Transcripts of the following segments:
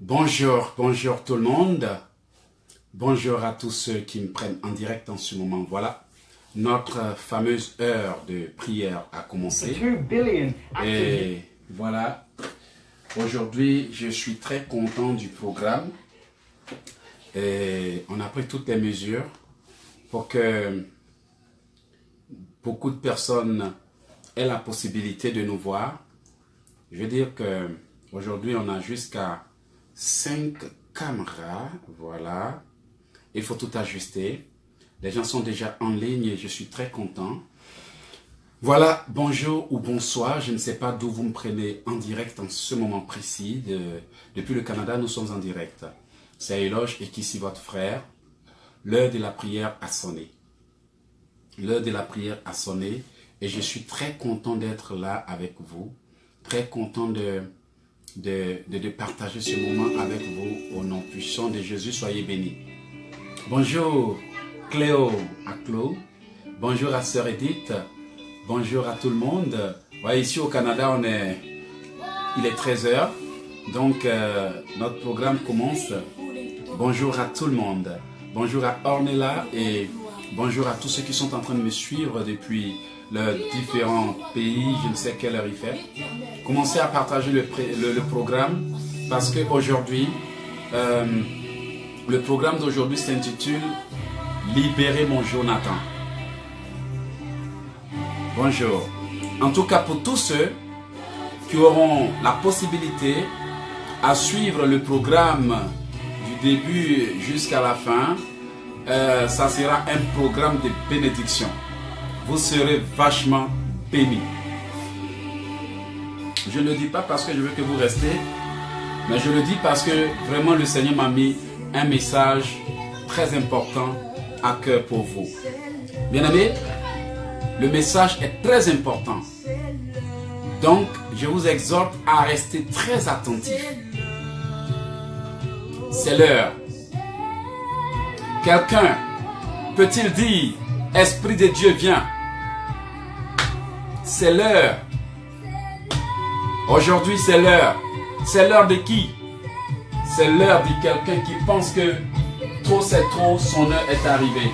Bonjour, bonjour tout le monde. Bonjour à tous ceux qui me prennent en direct en ce moment. Voilà, notre fameuse heure de prière a commencé. Et voilà, aujourd'hui, je suis très content du programme. Et on a pris toutes les mesures pour que beaucoup de personnes aient la possibilité de nous voir. Je veux dire que aujourd'hui, on a jusqu'à 5 caméras, voilà. Il faut tout ajuster. Les gens sont déjà en ligne et je suis très content. Voilà, bonjour ou bonsoir. Je ne sais pas d'où vous me prenez en direct en ce moment précis. Depuis le Canada, nous sommes en direct. C'est Eloge et qu'ici votre frère. L'heure de la prière a sonné. L'heure de la prière a sonné et je suis très content d'être là avec vous. Très content de partager ce moment avec vous au nom puissant de Jésus. Soyez bénis. Bonjour Cléo à Clo. Bonjour à Sœur Edith. Bonjour à tout le monde. Ouais, ici au Canada, il est 13 h. Donc notre programme commence. Bonjour à tout le monde. Bonjour à Ornella et bonjour à tous ceux qui sont en train de me suivre depuis leurs différents pays, je ne sais quelle heure il fait. Commencez à partager le programme parce qu'aujourd'hui, le programme d'aujourd'hui s'intitule « Libérer mon Jonathan ». Bonjour. En tout cas, pour tous ceux qui auront la possibilité à suivre le programme du début jusqu'à la fin, ça sera un programme de bénédiction. Vous serez vachement bénis. Je ne le dis pas parce que je veux que vous restez, mais je le dis parce que vraiment le Seigneur m'a mis un message très important à cœur pour vous. Bien-aimés, le message est très important. Donc, je vous exhorte à rester très attentifs. C'est l'heure. Quelqu'un peut-il dire, Esprit de Dieu, viens? C'est l'heure. Aujourd'hui, c'est l'heure. C'est l'heure de qui? C'est l'heure de quelqu'un qui pense que trop c'est trop, son heure est arrivée.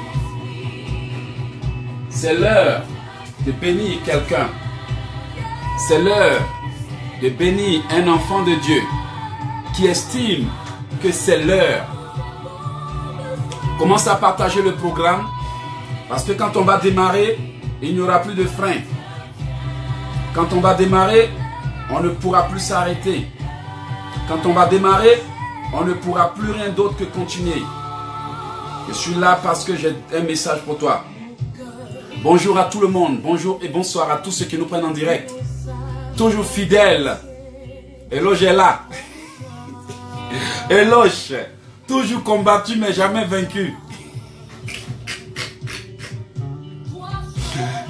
C'est l'heure de bénir quelqu'un. C'est l'heure de bénir un enfant de Dieu qui estime que c'est l'heure. Commence à partager le programme parce que quand on va démarrer, il n'y aura plus de frein. Quand on va démarrer, on ne pourra plus s'arrêter. Quand on va démarrer, on ne pourra plus rien d'autre que continuer. Je suis là parce que j'ai un message pour toi. Bonjour à tout le monde, bonjour et bonsoir à tous ceux qui nous prennent en direct. Toujours fidèle. Eloge est là. Eloge, toujours combattu mais jamais vaincu.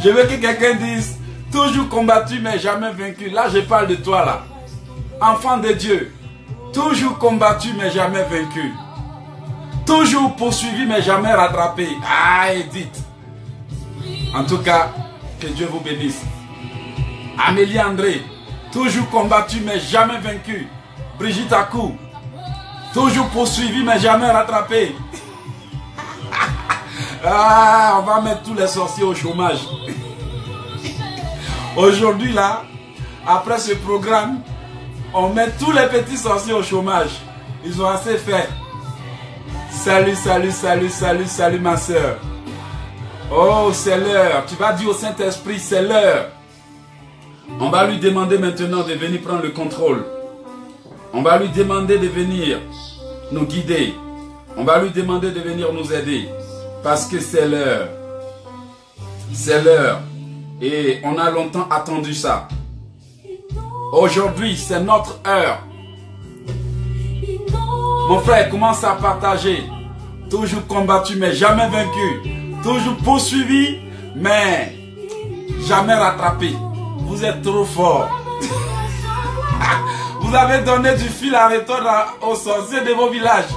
Je veux que quelqu'un dise, toujours combattu mais jamais vaincu. Là, je parle de toi là. Enfant de Dieu. Toujours combattu mais jamais vaincu. Toujours poursuivi mais jamais rattrapé. Ah, Edith. En tout cas, que Dieu vous bénisse. Amélie André. Toujours combattu mais jamais vaincu. Brigitte Akou. Toujours poursuivi mais jamais rattrapé. Ah, on va mettre tous les sorciers au chômage. Aujourd'hui là, après ce programme, on met tous les petits sorciers au chômage. Ils ont assez fait. Salut, salut, salut, salut, salut ma soeur. Oh, c'est l'heure. Tu vas dire au Saint-Esprit, c'est l'heure. On va lui demander maintenant de venir prendre le contrôle. On va lui demander de venir nous guider. On va lui demander de venir nous aider. Parce que c'est l'heure. C'est l'heure. Et on a longtemps attendu ça. Aujourd'hui, c'est notre heure. Mon frère, commence à partager. Toujours combattu, mais jamais vaincu. Toujours poursuivi, mais jamais rattrapé. Vous êtes trop fort. Vous avez donné du fil à retordre aux sorciers de vos villages.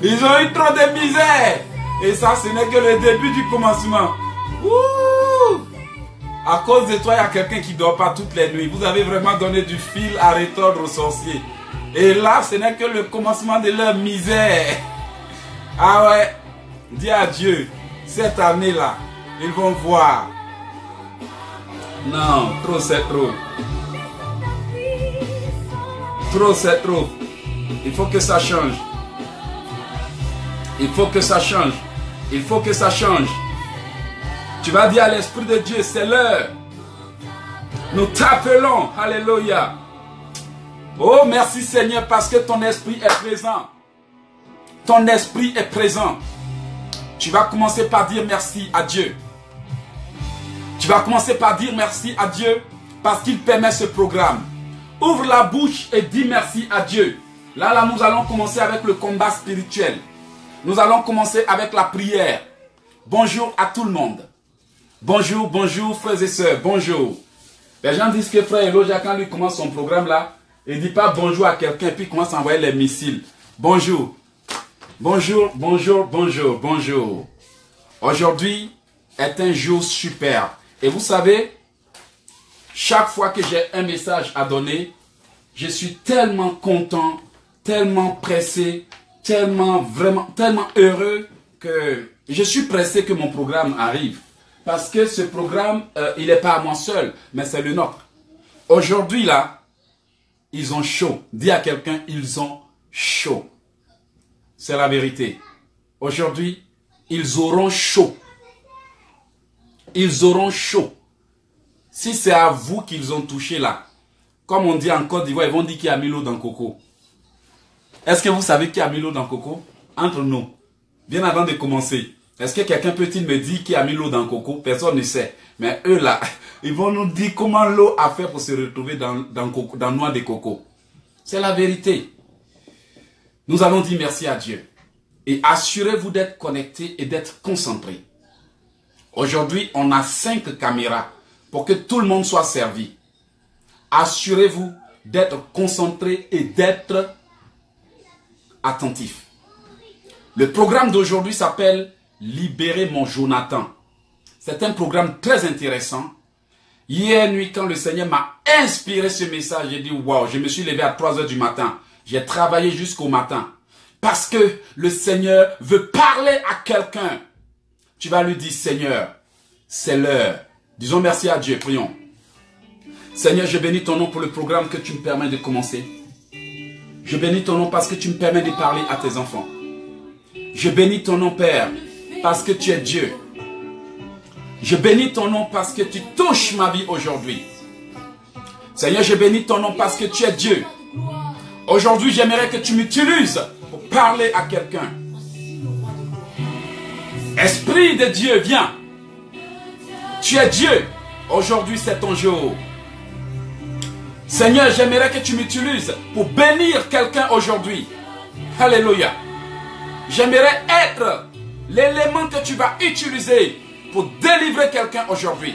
Ils ont eu trop de misère. Et ça, ce n'est que le début du commencement. Ouh! À cause de toi, il y a quelqu'un qui ne dort pas toutes les nuits. Vous avez vraiment donné du fil à retordre aux sorciers. Et là, ce n'est que le commencement de leur misère. Ah ouais, dis à Dieu, cette année-là, ils vont voir. Non, trop c'est trop. Trop c'est trop. Il faut que ça change. Il faut que ça change. Il faut que ça change. Tu vas dire à l'Esprit de Dieu, c'est l'heure. Nous t'appelons. Alléluia. Oh, merci Seigneur parce que ton esprit est présent. Ton esprit est présent. Tu vas commencer par dire merci à Dieu. Tu vas commencer par dire merci à Dieu parce qu'il permet ce programme. Ouvre la bouche et dis merci à Dieu. Là, nous allons commencer avec le combat spirituel. Nous allons commencer avec la prière. Bonjour à tout le monde. Bonjour, bonjour frères et sœurs, bonjour. Les gens disent que frère Eloja, quand lui commence son programme là, il ne dit pas bonjour à quelqu'un puis il commence à envoyer les missiles. Bonjour. Bonjour, bonjour, bonjour, bonjour. Aujourd'hui est un jour super. Et vous savez, chaque fois que j'ai un message à donner, je suis tellement content, tellement pressé, tellement heureux que je suis pressé que mon programme arrive. Parce que ce programme, il n'est pas à moi seul, mais c'est le nôtre. Aujourd'hui là, ils ont chaud. Dis à quelqu'un, ils ont chaud. C'est la vérité. Aujourd'hui, ils auront chaud. Ils auront chaud. Si c'est à vous qu'ils ont touché là, comme on dit en Côte d'Ivoire, ils vont dire qu'il y a mis l'eau dans le coco. Est-ce que vous savez qui a mis l'eau dans le coco? Entre nous, bien avant de commencer. Est-ce que quelqu'un peut-il me dire qui a mis l'eau dans le coco? Personne ne sait. Mais eux là, ils vont nous dire comment l'eau a fait pour se retrouver dans le noix de coco. C'est la vérité. Nous allons dire merci à Dieu. Et assurez-vous d'être connectés et d'être concentrés. Aujourd'hui, on a 5 caméras pour que tout le monde soit servi. Assurez-vous d'être concentrés et d'être attentifs. Le programme d'aujourd'hui s'appelle « Libérer mon Jonathan ». C'est un programme très intéressant. Hier nuit, quand le Seigneur m'a inspiré ce message, j'ai dit « Waouh !» Je me suis levé à 3 h du matin. J'ai travaillé jusqu'au matin. Parce que le Seigneur veut parler à quelqu'un. Tu vas lui dire « Seigneur, c'est l'heure ». Disons merci à Dieu, prions. Seigneur, je bénis ton nom pour le programme que tu me permets de commencer. Je bénis ton nom parce que tu me permets de parler à tes enfants. Je bénis ton nom, Père, parce que tu es Dieu. Je bénis ton nom parce que tu touches ma vie aujourd'hui. Seigneur, je bénis ton nom parce que tu es Dieu. Aujourd'hui, j'aimerais que tu m'utilises pour parler à quelqu'un. Esprit de Dieu, viens. Tu es Dieu. Aujourd'hui, c'est ton jour. Seigneur, j'aimerais que tu m'utilises pour bénir quelqu'un aujourd'hui. Alléluia. J'aimerais être l'élément que tu vas utiliser pour délivrer quelqu'un aujourd'hui.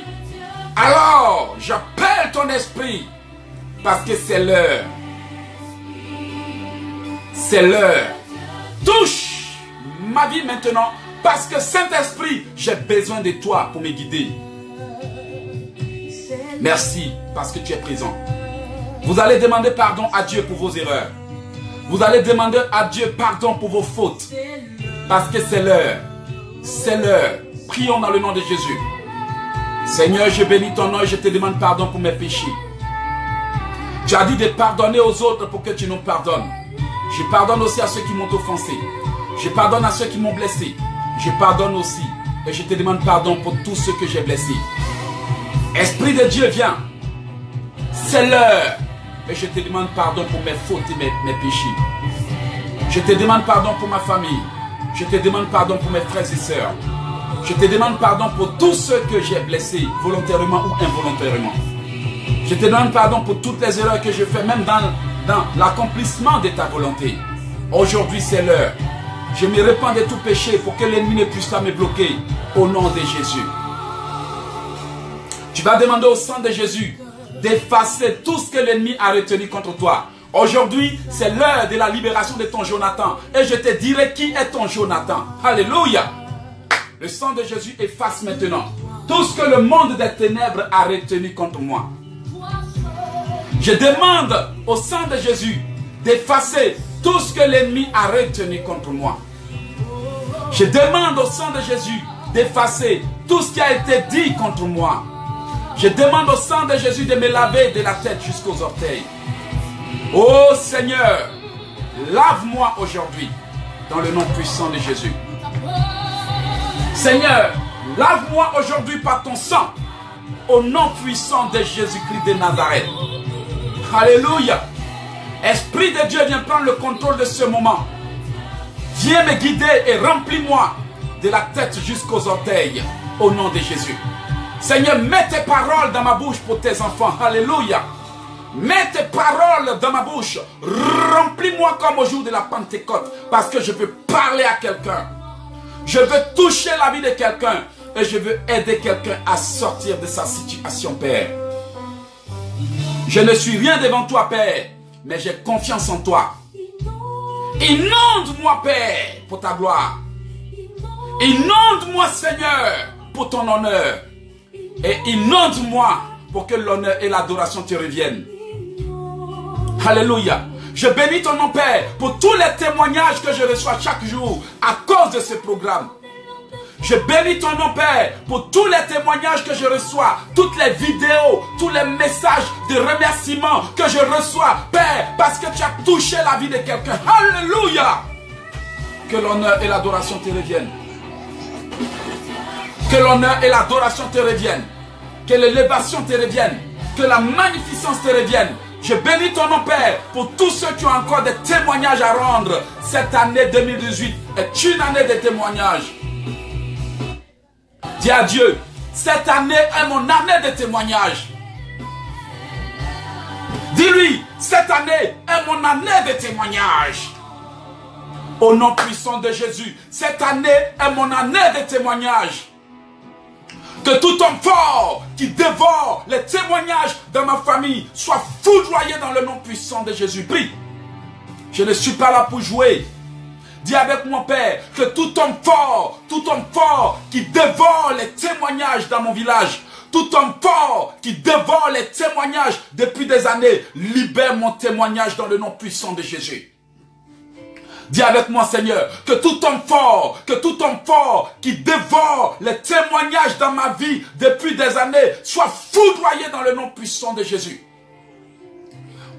Alors, j'appelle ton esprit parce que c'est l'heure. C'est l'heure. Touche ma vie maintenant parce que Saint-Esprit, j'ai besoin de toi pour me guider. Merci parce que tu es présent. Vous allez demander pardon à Dieu pour vos erreurs. Vous allez demander à Dieu pardon pour vos fautes. Parce que c'est l'heure. C'est l'heure. Prions dans le nom de Jésus. Seigneur, je bénis ton nom et je te demande pardon pour mes péchés. Tu as dit de pardonner aux autres pour que tu nous pardonnes. Je pardonne aussi à ceux qui m'ont offensé. Je pardonne à ceux qui m'ont blessé. Je pardonne aussi. Et je te demande pardon pour tous ceux que j'ai blessés. Esprit de Dieu, viens. C'est l'heure. Et je te demande pardon pour mes fautes et mes péchés. Je te demande pardon pour ma famille. Je te demande pardon pour mes frères et sœurs. Je te demande pardon pour tous ceux que j'ai blessés, volontairement ou involontairement. Je te demande pardon pour toutes les erreurs que je fais, même dans l'accomplissement de ta volonté. Aujourd'hui, c'est l'heure. Je me repens de tout péché pour que l'ennemi ne puisse pas me bloquer. Au nom de Jésus. Tu vas demander au sang de Jésus d'effacer tout ce que l'ennemi a retenu contre toi. Aujourd'hui, c'est l'heure de la libération de ton Jonathan. Et je te dirai qui est ton Jonathan. Alléluia. Le sang de Jésus efface maintenant tout ce que le monde des ténèbres a retenu contre moi. Je demande au sang de Jésus d'effacer tout ce que l'ennemi a retenu contre moi. Je demande au sang de Jésus d'effacer tout ce qui a été dit contre moi. Je demande au sang de Jésus de me laver de la tête jusqu'aux orteils. Oh Seigneur, lave-moi aujourd'hui dans le nom puissant de Jésus. Seigneur, lave-moi aujourd'hui par ton sang au nom puissant de Jésus-Christ de Nazareth. Alléluia. Esprit de Dieu, viens prendre le contrôle de ce moment. Viens me guider et remplis-moi de la tête jusqu'aux orteils au nom de Jésus. Seigneur, mets tes paroles dans ma bouche pour tes enfants. Alléluia. Mets tes paroles dans ma bouche. Remplis-moi comme au jour de la Pentecôte. Parce que je veux parler à quelqu'un. Je veux toucher la vie de quelqu'un. Et je veux aider quelqu'un à sortir de sa situation, Père. Je ne suis rien devant toi, Père. Mais j'ai confiance en toi. Inonde-moi, Père, pour ta gloire. Inonde-moi, Seigneur, pour ton honneur. Et inonde-moi pour que l'honneur et l'adoration te reviennent. Alléluia. Je bénis ton nom, Père, pour tous les témoignages que je reçois chaque jour à cause de ce programme. Je bénis ton nom, Père, pour tous les témoignages que je reçois, toutes les vidéos, tous les messages de remerciement que je reçois, Père, parce que tu as touché la vie de quelqu'un. Alléluia. Que l'honneur et l'adoration te reviennent. Que l'honneur et l'adoration te reviennent. Que l'élévation te revienne. Que la magnificence te revienne. Je bénis ton nom, Père, pour tous ceux qui ont encore des témoignages à rendre. Cette année 2018 est une année de témoignages. Dis à Dieu, cette année est mon année de témoignages. Dis-lui, cette année est mon année de témoignages. Au nom puissant de Jésus, cette année est mon année de témoignages. Que tout homme fort qui dévore les témoignages de ma famille soit foudroyé dans le nom puissant de Jésus. Prie. Je ne suis pas là pour jouer. Dis avec moi, Père, que tout homme fort qui dévore les témoignages dans mon village, tout homme fort qui dévore les témoignages depuis des années, libère mon témoignage dans le nom puissant de Jésus. Dis avec moi, Seigneur, que tout homme fort qui dévore les témoignages dans ma vie depuis des années soit foudroyé dans le nom puissant de Jésus.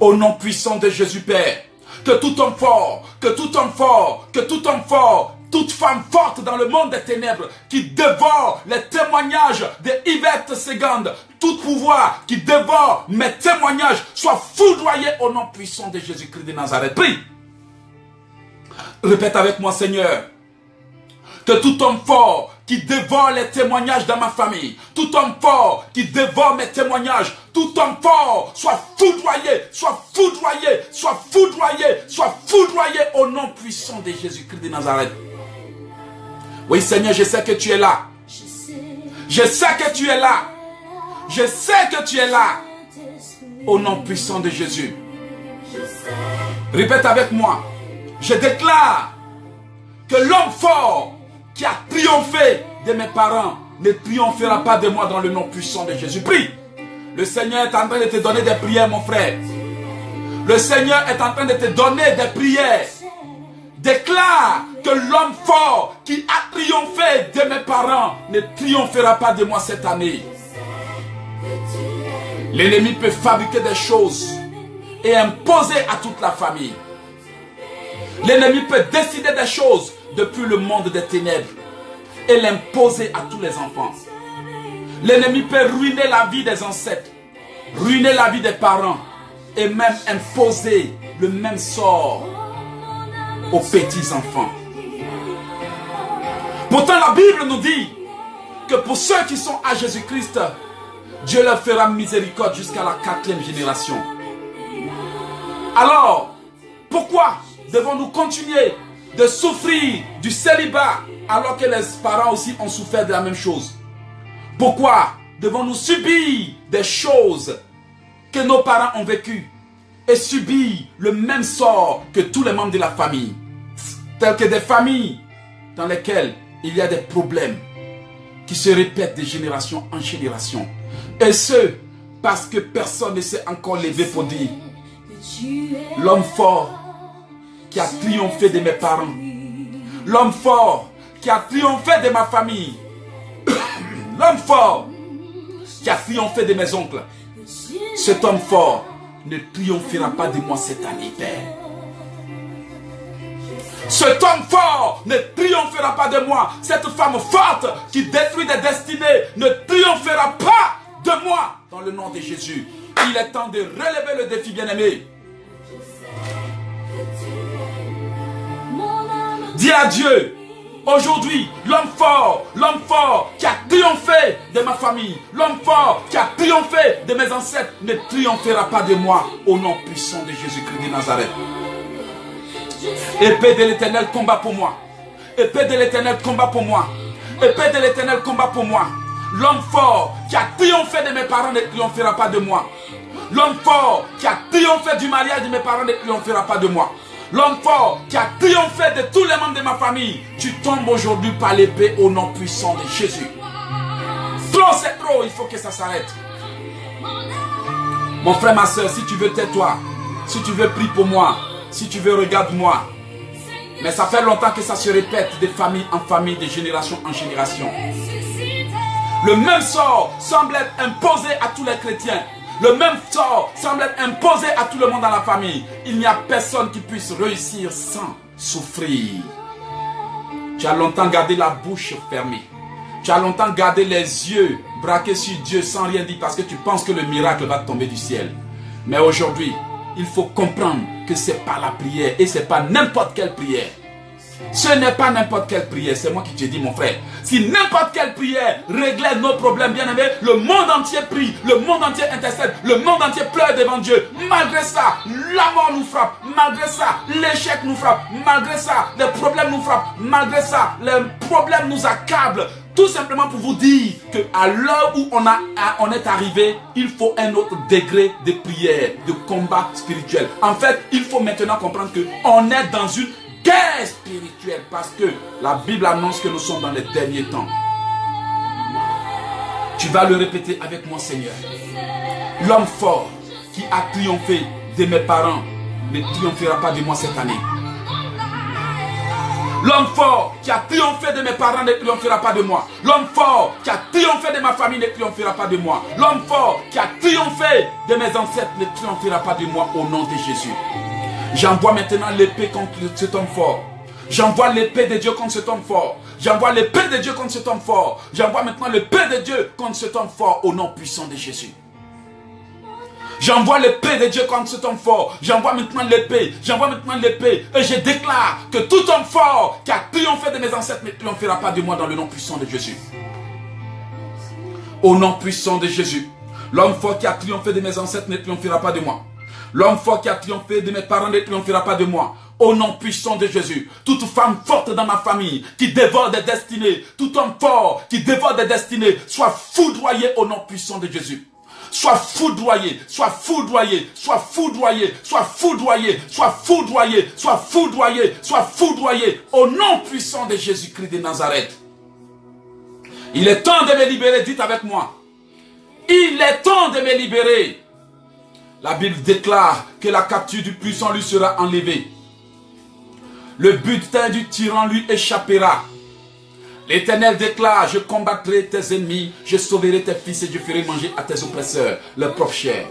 Au nom puissant de Jésus, Père, que tout homme fort, toute femme forte dans le monde des ténèbres qui dévore les témoignages de Yvette Segande, tout pouvoir qui dévore mes témoignages soit foudroyé au nom puissant de Jésus-Christ de Nazareth. Prie. Répète avec moi, Seigneur, que tout homme fort qui dévore les témoignages dans ma famille, tout homme fort qui dévore mes témoignages, tout homme fort soit foudroyé, au nom puissant de Jésus-Christ de Nazareth. Oui, Seigneur, je sais que tu es là. Je sais que tu es là. Je sais que tu es là. Au nom puissant de Jésus. Répète avec moi. Je déclare que l'homme fort qui a triomphé de mes parents ne triomphera pas de moi dans le nom puissant de Jésus. Prie. Le Seigneur est en train de te donner des prières, mon frère. Le Seigneur est en train de te donner des prières. Déclare que l'homme fort qui a triomphé de mes parents ne triomphera pas de moi cette année. L'ennemi peut fabriquer des choses et imposer à toute la famille. L'ennemi peut décider des choses depuis le monde des ténèbres et l'imposer à tous les enfants. L'ennemi peut ruiner la vie des ancêtres, ruiner la vie des parents et même imposer le même sort aux petits enfants. Pourtant la Bible nous dit que pour ceux qui sont à Jésus-Christ, Dieu leur fera miséricorde jusqu'à la 4e génération. Alors, pourquoi devons-nous continuer de souffrir du célibat alors que les parents aussi ont souffert de la même chose? Pourquoi devons-nous subir des choses que nos parents ont vécues et subir le même sort que tous les membres de la famille, telles que des familles dans lesquelles il y a des problèmes qui se répètent de génération en génération, et ce parce que personne ne s'est encore levé pour dire L'homme fort qui a triomphé de mes parents. L'homme fort qui a triomphé de ma famille. L'homme fort qui a triomphé de mes oncles. Cet homme fort ne triomphera pas de moi cette année, Père. Cet homme fort ne triomphera pas de moi. Cette femme forte qui détruit des destinées ne triomphera pas de moi. Dans le nom de Jésus, il est temps de relever le défi, bien-aimé. Dis à Dieu, aujourd'hui, l'homme fort qui a triomphé de ma famille, l'homme fort qui a triomphé de mes ancêtres, ne triomphera pas de moi, au nom puissant de Jésus-Christ de Nazareth. Épée de l'Éternel, combat pour moi. Épée de l'Éternel, combat pour moi. Épée de l'Éternel, combat pour moi. L'homme fort qui a triomphé de mes parents ne triomphera pas de moi. L'homme fort qui a triomphé du mariage de mes parents ne triomphera pas de moi. L'homme fort qui a triomphé de tous les membres de ma famille, tu tombes aujourd'hui par l'épée au nom puissant de Jésus. Trop c'est trop, il faut que ça s'arrête. Mon frère, ma soeur, si tu veux, tais-toi. Si tu veux, prie pour moi. Si tu veux, regarde-moi. Mais ça fait longtemps que ça se répète de famille en famille, de génération en génération. Le même sort semble être imposé à tous les chrétiens. Le même sort semble être imposé à tout le monde dans la famille. Il n'y a personne qui puisse réussir sans souffrir. Tu as longtemps gardé la bouche fermée. Tu as longtemps gardé les yeux braqués sur Dieu sans rien dire parce que tu penses que le miracle va tomber du ciel. Mais aujourd'hui, il faut comprendre que ce n'est pas la prière et ce n'est pas n'importe quelle prière. Ce n'est pas n'importe quelle prière, c'est moi qui te dis mon frère. Si n'importe quelle prière réglait nos problèmes, bien aimés, le monde entier prie, le monde entier intercède, le monde entier pleure devant Dieu. Malgré ça, la mort nous frappe, malgré ça, l'échec nous frappe, malgré ça, les problèmes nous frappent, malgré ça, les problèmes nous accablent. Tout simplement pour vous dire qu'à l'heure où on est arrivé, il faut un autre degré de prière, de combat spirituel. En fait, il faut maintenant comprendre qu'on est dans une guerre spirituelle parce que la Bible annonce que nous sommes dans les derniers temps. Tu vas le répéter avec moi, Seigneur. L'homme fort qui a triomphé de mes parents ne triomphera pas de moi cette année. L'homme fort qui a triomphé de mes parents ne triomphera pas de moi. L'homme fort qui a triomphé de ma famille ne triomphera pas de moi. L'homme fort qui a triomphé de mes ancêtres ne triomphera pas de moi au nom de Jésus. J'envoie maintenant l'épée contre cet homme fort. J'envoie l'épée de Dieu contre cet homme fort. J'envoie l'épée de Dieu contre cet homme fort. J'envoie maintenant l'épée de Dieu contre cet homme fort au nom puissant de Jésus. J'envoie l'épée de Dieu contre cet homme fort. J'envoie maintenant l'épée. J'envoie maintenant l'épée. Et je déclare que tout homme fort qui a triomphé de mes ancêtres ne triomphera pas de moi dans le nom puissant de Jésus. Au nom puissant de Jésus. L'homme fort qui a triomphé de mes ancêtres ne triomphera pas de moi. L'homme fort qui a triomphé de mes parents ne triomphera pas de moi. Au nom puissant de Jésus. Toute femme forte dans ma famille qui dévore des destinées. Tout homme fort qui dévore des destinées. Soit foudroyé au nom puissant de Jésus. Sois foudroyé, sois foudroyé, sois foudroyé, sois foudroyé, sois foudroyé, sois foudroyé, sois foudroyé, au nom puissant de Jésus-Christ de Nazareth. Il est temps de me libérer, dites avec moi. Il est temps de me libérer. La Bible déclare que la capture du puissant lui sera enlevée. Le butin du tyran lui échappera. L'Éternel déclare, je combattrai tes ennemis, je sauverai tes fils et je ferai manger à tes oppresseurs, leur propre chair.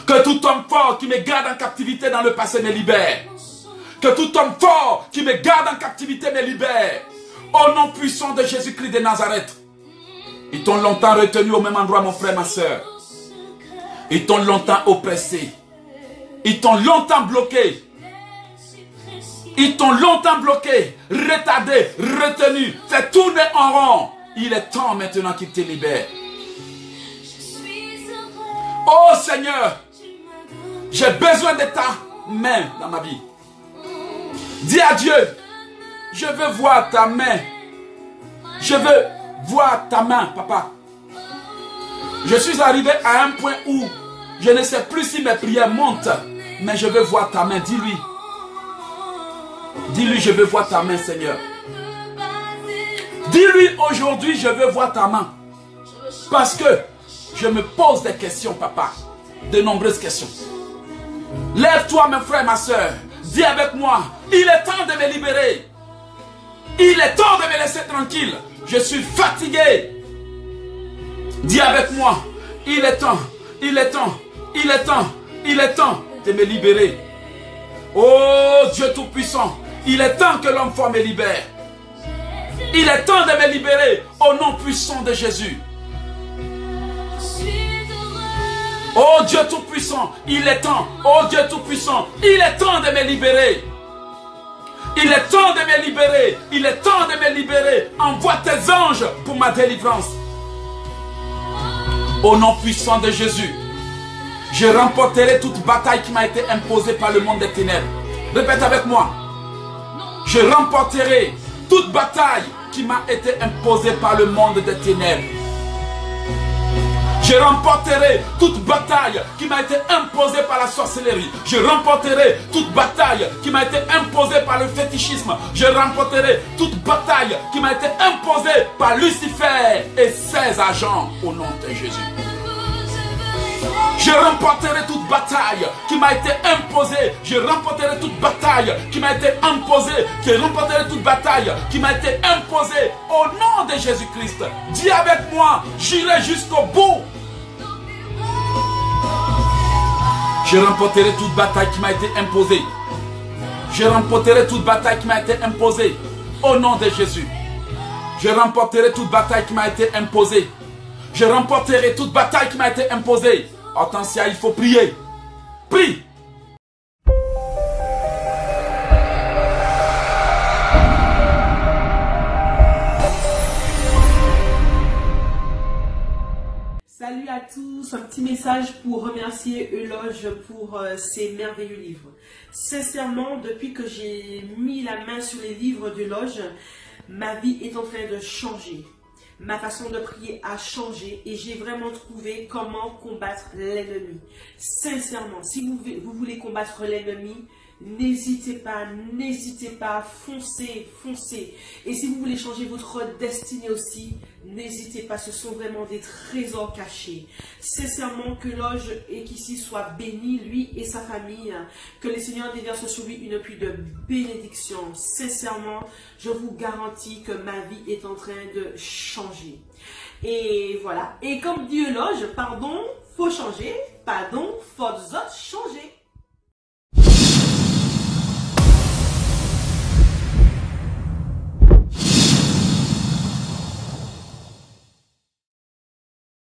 Que tout homme fort qui me garde en captivité dans le passé me libère. Que tout homme fort qui me garde en captivité me libère. Au nom puissant de Jésus-Christ de Nazareth. Ils t'ont longtemps retenu au même endroit, mon frère, ma soeur. Ils t'ont longtemps oppressé. Ils t'ont longtemps bloqué. Ils t'ont longtemps bloqué, retardé, retenu, fait tourner en rond. Il est temps maintenant qu'il te libère. Oh Seigneur, j'ai besoin de ta main dans ma vie. Dis à Dieu, je veux voir ta main. Je veux voir ta main, papa. Je suis arrivé à un point où je ne sais plus si mes prières montent, mais je veux voir ta main, dis-lui. Dis-lui, je veux voir ta main, Seigneur. Dis-lui, aujourd'hui, je veux voir ta main. Parce que je me pose des questions, papa. De nombreuses questions. Lève-toi, mon frère, ma soeur. Dis avec moi, il est temps de me libérer. Il est temps de me laisser tranquille. Je suis fatigué. Dis avec moi, il est temps, il est temps, il est temps, il est temps de me libérer. Oh Dieu Tout-Puissant, il est temps que l'homme fort me libère. Il est temps de me libérer au nom puissant de Jésus. Oh Dieu Tout-Puissant, il est temps. Oh Dieu Tout-Puissant, il est temps de me libérer. Il est temps de me libérer. Il est temps de me libérer. Envoie tes anges pour ma délivrance. Au nom puissant de Jésus, je remporterai toute bataille qui m'a été imposée par le monde des ténèbres. Répète avec moi. Je remporterai toute bataille qui m'a été imposée par le monde des ténèbres. Je remporterai toute bataille qui m'a été imposée par la sorcellerie. Je remporterai toute bataille qui m'a été imposée par le fétichisme. Je remporterai toute bataille qui m'a été imposée par Lucifer et ses agents au nom de Jésus. Je remporterai toute bataille qui m'a été imposée. Je remporterai toute bataille qui m'a été imposée. Je remporterai toute bataille qui m'a été imposée au nom de Jésus-Christ. Dis avec moi, j'irai jusqu'au bout. Je remporterai toute bataille qui m'a été imposée. Je remporterai toute bataille qui m'a été imposée au nom de Jésus. Je remporterai toute bataille qui m'a été imposée. Je remporterai toute bataille qui m'a été imposée. Attention, il faut prier. Prie. Salut à tous, un petit message pour remercier Euloge pour ses merveilleux livres. Sincèrement, depuis que j'ai mis la main sur les livres d'Euloge, ma vie est en train de changer. Ma façon de prier a changé et j'ai vraiment trouvé comment combattre l'ennemi. Sincèrement, si vous voulez combattre l'ennemi, n'hésitez pas, foncez, foncez. Et si vous voulez changer votre destinée aussi, n'hésitez pas, ce sont vraiment des trésors cachés. Sincèrement, que l'Euloge et qu'ici soit béni, lui et sa famille, que le Seigneur déverse sur lui une pluie de bénédiction. Sincèrement, je vous garantis que ma vie est en train de changer. Et voilà. Et comme dit Euloge, pardon, faut changer, pardon, faut changer.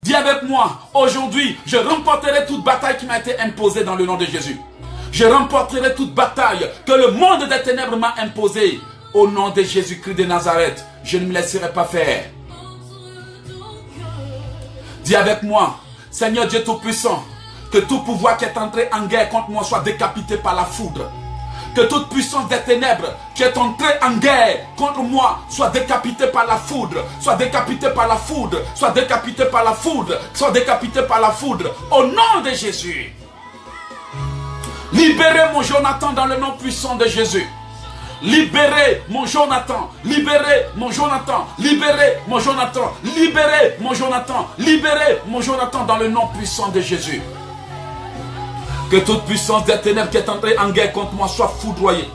Dis avec moi, aujourd'hui, je remporterai toute bataille qui m'a été imposée dans le nom de Jésus. Je remporterai toute bataille que le monde des ténèbres m'a imposée. Au nom de Jésus-Christ de Nazareth, je ne me laisserai pas faire. Dis avec moi, Seigneur Dieu Tout-Puissant, que tout pouvoir qui est entré en guerre contre moi soit décapité par la foudre. Que toute puissance des ténèbres qui est entrée en guerre contre moi soit décapitée par la foudre, soit décapitée par la foudre, soit décapitée par la foudre, soit décapitée par la foudre. Au nom de Jésus. Libérez mon Jonathan dans le nom puissant de Jésus. Libérez mon Jonathan, libérez mon Jonathan, libérez mon Jonathan, libérez mon Jonathan, libérez mon Jonathan dans le nom puissant de Jésus. Que toute puissance des ténèbres qui est entrée en guerre contre moi soit foudroyée.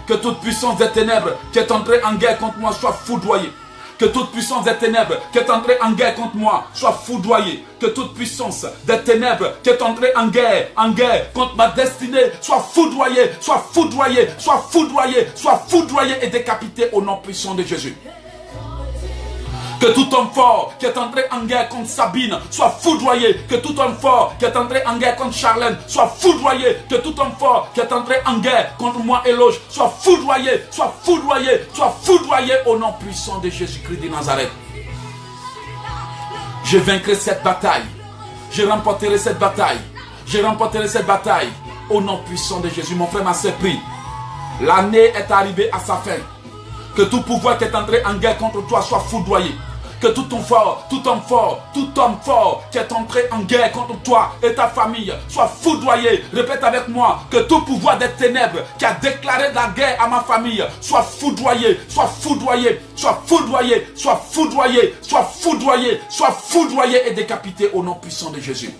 Que toute puissance des ténèbres qui est entrée en guerre contre moi soit foudroyée. Que toute puissance des ténèbres qui est entrée en guerre contre moi soit foudroyée. Que toute puissance des ténèbres qui est entrée en guerre contre ma destinée soit foudroyée, soit foudroyée, soit foudroyée, soit foudroyée et décapitée au nom puissant de Jésus. Que tout homme fort qui est entré en guerre contre Sabine soit foudroyé. Que tout homme fort qui est entré en guerre contre Charlène soit foudroyé. Que tout homme fort qui est entré en guerre contre moi, Euloge, soit foudroyé, soit foudroyé, soit foudroyé au nom puissant de Jésus-Christ de Nazareth. Je vaincrai cette bataille. Je remporterai cette bataille. Je remporterai cette bataille au nom puissant de Jésus. Mon frère, ma sœur, prie. L'année est arrivée à sa fin. Que tout pouvoir qui est entré en guerre contre toi soit foudroyé. Que tout homme fort qui est entré en guerre contre toi et ta famille soit foudroyé. Répète avec moi, que tout pouvoir des ténèbres qui a déclaré la guerre à ma famille soit foudroyé, soit foudroyé, soit foudroyé, soit foudroyé, soit foudroyé, soit foudroyé et décapité au nom puissant de Jésus.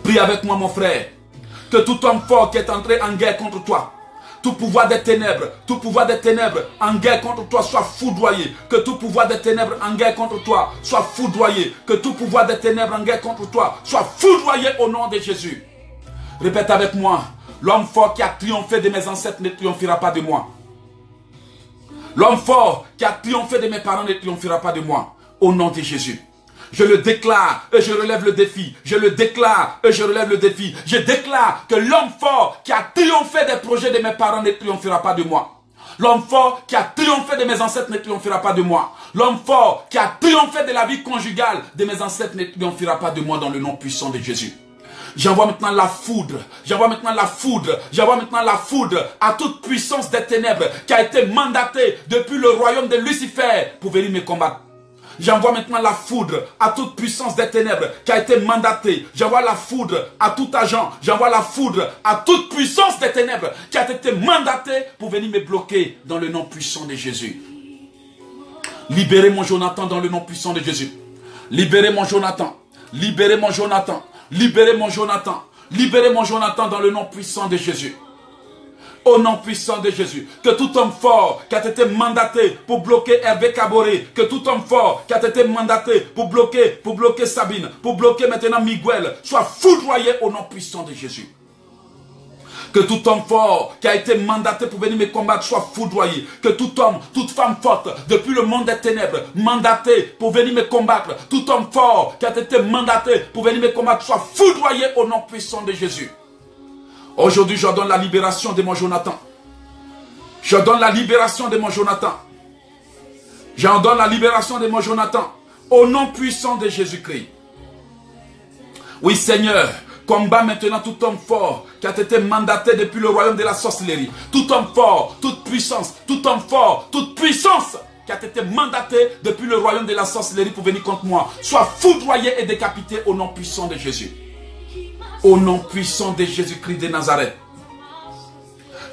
Prie avec moi, mon frère. que tout homme fort qui est entré en guerre contre toi, tout pouvoir des ténèbres en guerre contre toi soit foudroyé. Que tout pouvoir des ténèbres en guerre contre toi soit foudroyé. Que tout pouvoir des ténèbres en guerre contre toi soit foudroyé au nom de Jésus. Répète avec moi. L'homme fort qui a triomphé de mes ancêtres ne triomphera pas de moi. L'homme fort qui a triomphé de mes parents ne triomphera pas de moi. Au nom de Jésus. Je le déclare et je relève le défi. Je le déclare et je relève le défi. Je déclare que l'homme fort qui a triomphé des projets de mes parents ne triomphera pas de moi. L'homme fort qui a triomphé de mes ancêtres ne triomphera pas de moi. L'homme fort qui a triomphé de la vie conjugale de mes ancêtres ne triomphera pas de moi dans le nom puissant de Jésus. J'envoie maintenant la foudre, j'envoie maintenant la foudre, j'envoie maintenant la foudre à toute puissance des ténèbres qui a été mandatée depuis le royaume de Lucifer pour venir me combattre. J'envoie maintenant la foudre à toute puissance des ténèbres qui a été mandatée. J'envoie la foudre à tout agent. J'envoie la foudre à toute puissance des ténèbres qui a été mandatée pour venir me bloquer dans le nom puissant de Jésus. Libérez mon Jonathan dans le nom puissant de Jésus. Libérez mon Jonathan. Libérez mon Jonathan. Libérez mon Jonathan. Libérez mon Jonathan dans le nom puissant de Jésus. Au nom puissant de Jésus, que tout homme fort qui a été mandaté pour bloquer Hervé Caboré, que tout homme fort qui a été mandaté pour bloquer Sabine, pour bloquer maintenant Miguel, soit foudroyé au nom puissant de Jésus. Que tout homme fort qui a été mandaté pour venir me combattre soit foudroyé. Que tout homme, toute femme forte, depuis le monde des ténèbres, mandaté pour venir me combattre. Tout homme fort qui a été mandaté pour venir me combattre soit foudroyé au nom puissant de Jésus. Aujourd'hui, je donne la libération de mon Jonathan. Je donne la libération de mon Jonathan. Je donne la libération de mon Jonathan. Au nom puissant de Jésus-Christ. Oui, Seigneur, combat maintenant tout homme fort qui a été mandaté depuis le royaume de la sorcellerie. Tout homme fort, toute puissance, tout homme fort, toute puissance qui a été mandaté depuis le royaume de la sorcellerie pour venir contre moi. Soit foudroyé et décapité au nom puissant de Jésus. Au nom puissant de Jésus-Christ de Nazareth.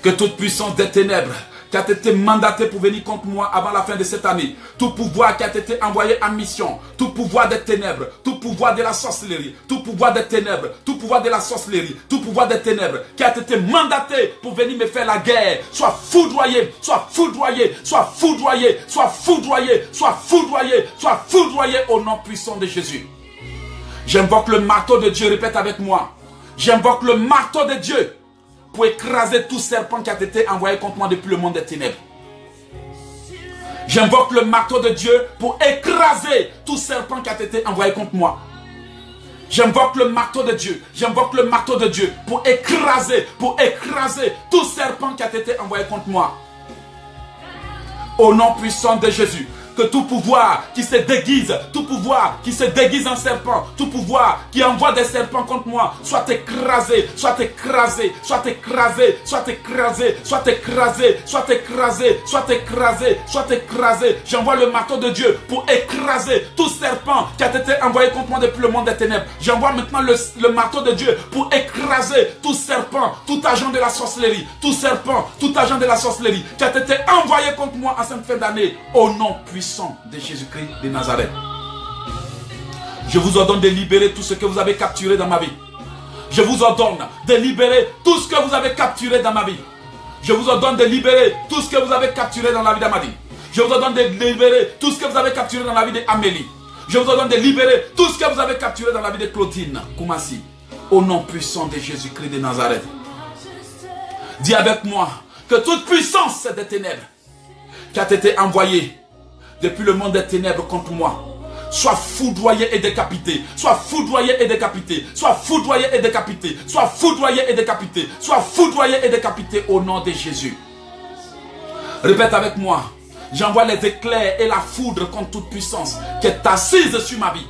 Que toute puissance des ténèbres qui a été mandatée pour venir contre moi avant la fin de cette année, tout pouvoir qui a été envoyé en mission, tout pouvoir des ténèbres, tout pouvoir de la sorcellerie, tout pouvoir des ténèbres, tout pouvoir de la sorcellerie, tout pouvoir des ténèbres qui a été mandaté pour venir me faire la guerre, soit foudroyé, soit foudroyé, soit foudroyé, soit foudroyé, soit foudroyé, soit foudroyé au nom puissant de Jésus. J'invoque le marteau de Dieu, répète avec moi. J'invoque le marteau de Dieu pour écraser tout serpent qui a été envoyé contre moi depuis le monde des ténèbres. J'invoque le marteau de Dieu pour écraser tout serpent qui a été envoyé contre moi. J'invoque le marteau de Dieu. J'invoque le marteau de Dieu pour écraser tout serpent qui a été envoyé contre moi. Au nom puissant de Jésus. Que tout pouvoir qui se déguise, tout pouvoir qui se déguise en serpent, tout pouvoir qui envoie des serpents contre moi, soit écrasé, soit écrasé, soit écrasé, soit écrasé, soit écrasé, soit écrasé, soit écrasé, soit écrasé. J'envoie le marteau de Dieu pour écraser tout serpent qui a été envoyé contre moi depuis le monde des ténèbres. J'envoie maintenant le marteau de Dieu pour écraser tout serpent, tout agent de la sorcellerie, tout serpent, tout agent de la sorcellerie qui a été envoyé contre moi en cette fin d'année. Au nom puissant de Jésus-Christ de Nazareth. Je vous ordonne de libérer tout ce que vous avez capturé dans ma vie. Je vous ordonne de libérer tout ce que vous avez capturé dans ma vie. Je vous ordonne de libérer tout ce que vous avez capturé dans la vie d'Amadi. Je vous ordonne de libérer tout ce que vous avez capturé dans la vie d'Amélie. Je vous ordonne de libérer tout ce que vous avez capturé dans la vie de Claudine Koumassi. Au nom puissant de Jésus-Christ de Nazareth. Dis avec moi que toute puissance des ténèbres qui a été envoyée depuis le monde des ténèbres contre moi, soit foudroyé et décapité, soit foudroyé et décapité, soit foudroyé et décapité, soit foudroyé et décapité, soit foudroyé et décapité au nom de Jésus. Répète avec moi, j'envoie les éclairs et la foudre contre toute puissance qui est assise sur ma vie.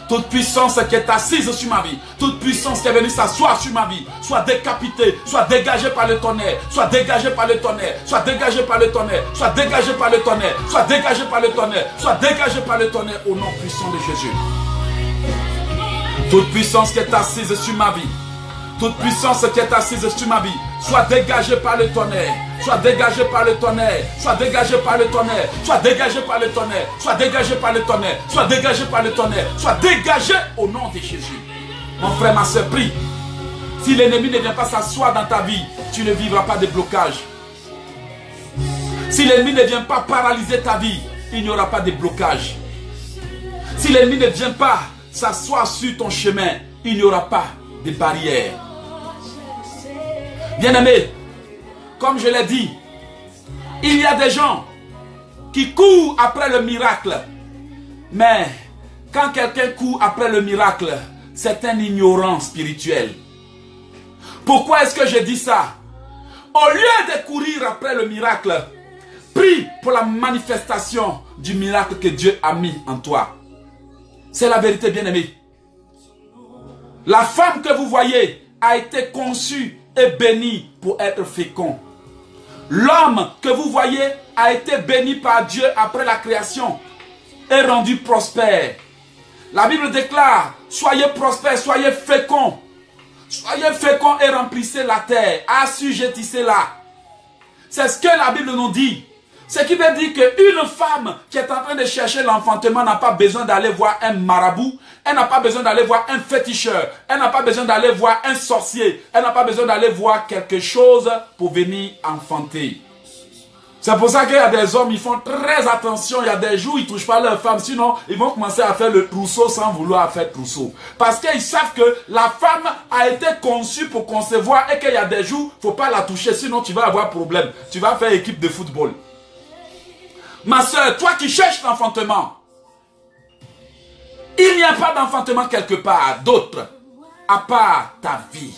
Toute puissance qui est assise sur ma vie, toute puissance qui est venue s'asseoir sur ma vie, soit décapitée, soit dégagée par le tonnerre, soit dégagée par le tonnerre, soit dégagée par le tonnerre, soit dégagée par le tonnerre, soit dégagée par le tonnerre, soit dégagée par le tonnerre au nom puissant de Jésus. Toute puissance qui est assise sur ma vie, toute puissance qui est assise sur ma vie, soit dégagée par le tonnerre, soit dégagée par le tonnerre, soit dégagée par le tonnerre, soit dégagée par le tonnerre, soit dégagée par le tonnerre, soit dégagée par le tonnerre, soit dégagée au nom de Jésus. Mon frère, ma soeur, prie. Si l'ennemi ne vient pas s'asseoir dans ta vie, tu ne vivras pas de blocage. Si l'ennemi ne vient pas paralyser ta vie, il n'y aura pas de blocage. Si l'ennemi ne vient pas s'asseoir sur ton chemin, il n'y aura pas de barrière. Bien-aimé, comme je l'ai dit, il y a des gens qui courent après le miracle. Mais quand quelqu'un court après le miracle, c'est un ignorant spirituel. Pourquoi est-ce que je dis ça? Au lieu de courir après le miracle, prie pour la manifestation du miracle que Dieu a mis en toi. C'est la vérité, bien-aimé. La femme que vous voyez a été conçue et bénie pour être fécond. L'homme que vous voyez a été béni par Dieu après la création et rendu prospère. La Bible déclare, soyez prospères, soyez féconds. Soyez féconds et remplissez la terre, assujettissez-la. C'est ce que la Bible nous dit. Ce qui veut dire qu'une femme qui est en train de chercher l'enfantement n'a pas besoin d'aller voir un marabout, elle n'a pas besoin d'aller voir un féticheur, elle n'a pas besoin d'aller voir un sorcier, elle n'a pas besoin d'aller voir quelque chose pour venir enfanter. C'est pour ça qu'il y a des hommes, ils font très attention, il y a des jours, ils ne touchent pas leur femme, sinon ils vont commencer à faire le trousseau sans vouloir faire trousseau. Parce qu'ils savent que la femme a été conçue pour concevoir et qu'il y a des jours, il ne faut pas la toucher, sinon tu vas avoir problème. Tu vas faire équipe de football. Ma soeur, toi qui cherches l'enfantement, il n'y a pas d'enfantement quelque part d'autre, à part ta vie.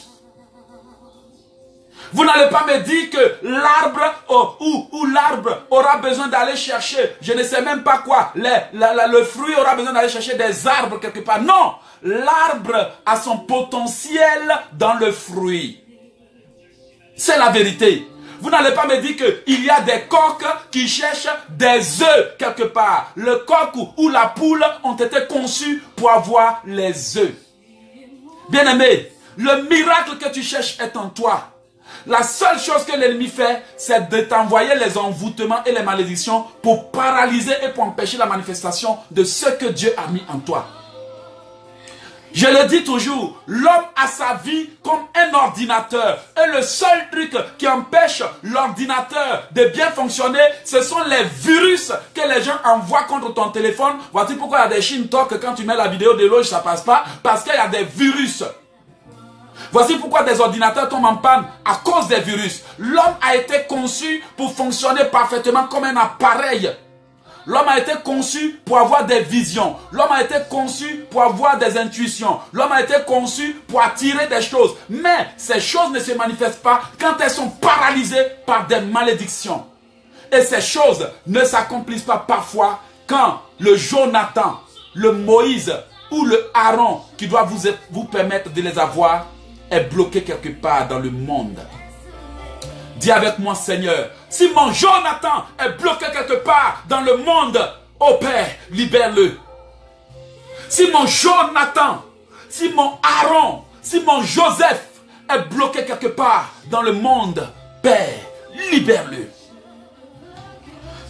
Vous n'allez pas me dire que l'arbre ou l'arbre aura besoin d'aller chercher, je ne sais même pas quoi, le fruit aura besoin d'aller chercher des arbres quelque part. Non, l'arbre a son potentiel dans le fruit. C'est la vérité. Vous n'allez pas me dire qu'il y a des coqs qui cherchent des œufs quelque part. Le coq ou la poule ont été conçus pour avoir les œufs. Bien-aimé, le miracle que tu cherches est en toi. La seule chose que l'ennemi fait, c'est de t'envoyer les envoûtements et les malédictions pour paralyser et pour empêcher la manifestation de ce que Dieu a mis en toi. Je le dis toujours, l'homme a sa vie comme un ordinateur. Et le seul truc qui empêche l'ordinateur de bien fonctionner, ce sont les virus que les gens envoient contre ton téléphone. Voici pourquoi il y a des Shin-Talk que quand tu mets la vidéo de l'auge, ça passe pas. Parce qu'il y a des virus. Voici pourquoi des ordinateurs tombent en panne à cause des virus. L'homme a été conçu pour fonctionner parfaitement comme un appareil. L'homme a été conçu pour avoir des visions. L'homme a été conçu pour avoir des intuitions. L'homme a été conçu pour attirer des choses. Mais ces choses ne se manifestent pas quand elles sont paralysées par des malédictions. Et ces choses ne s'accomplissent pas parfois quand le Jonathan, le Moïse ou le Aaron qui doit vous permettre de les avoir est bloqué quelque part dans le monde. Dis avec moi, Seigneur, si mon Jonathan est bloqué quelque part dans le monde, ô Père, libère-le. Si mon Jonathan, si mon Aaron, si mon Joseph est bloqué quelque part dans le monde, Père, libère-le.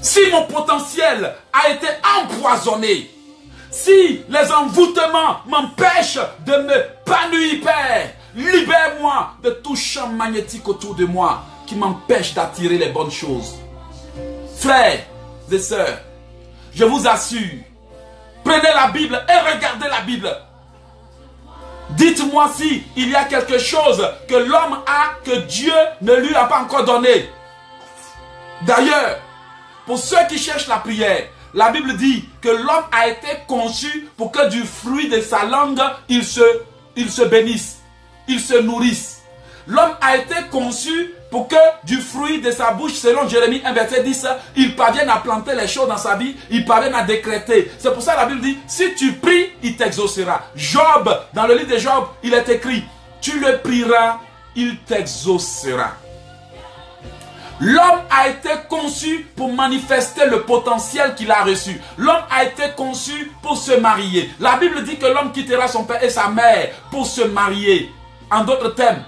Si mon potentiel a été empoisonné, si les envoûtements m'empêchent de m'épanouir, Père, libère-moi de tout champ magnétique autour de moi qui m'empêche d'attirer les bonnes choses. Frères et sœurs, je vous assure, prenez la Bible et regardez la Bible. Dites-moi si il y a quelque chose que l'homme a que Dieu ne lui a pas encore donné. D'ailleurs, pour ceux qui cherchent la prière, la Bible dit que l'homme a été conçu pour que du fruit de sa langue, il se bénisse, il se nourrisse. L'homme a été conçu pour que du fruit de sa bouche, selon Jérémie 1 verset 10, il parvienne à planter les choses dans sa vie, il parvienne à décréter. C'est pour ça que la Bible dit, si tu pries, il t'exaucera. Job, dans le livre de Job, il est écrit, tu le prieras, il t'exaucera. L'homme a été conçu pour manifester le potentiel qu'il a reçu. L'homme a été conçu pour se marier. La Bible dit que l'homme quittera son père et sa mère pour se marier. En d'autres termes,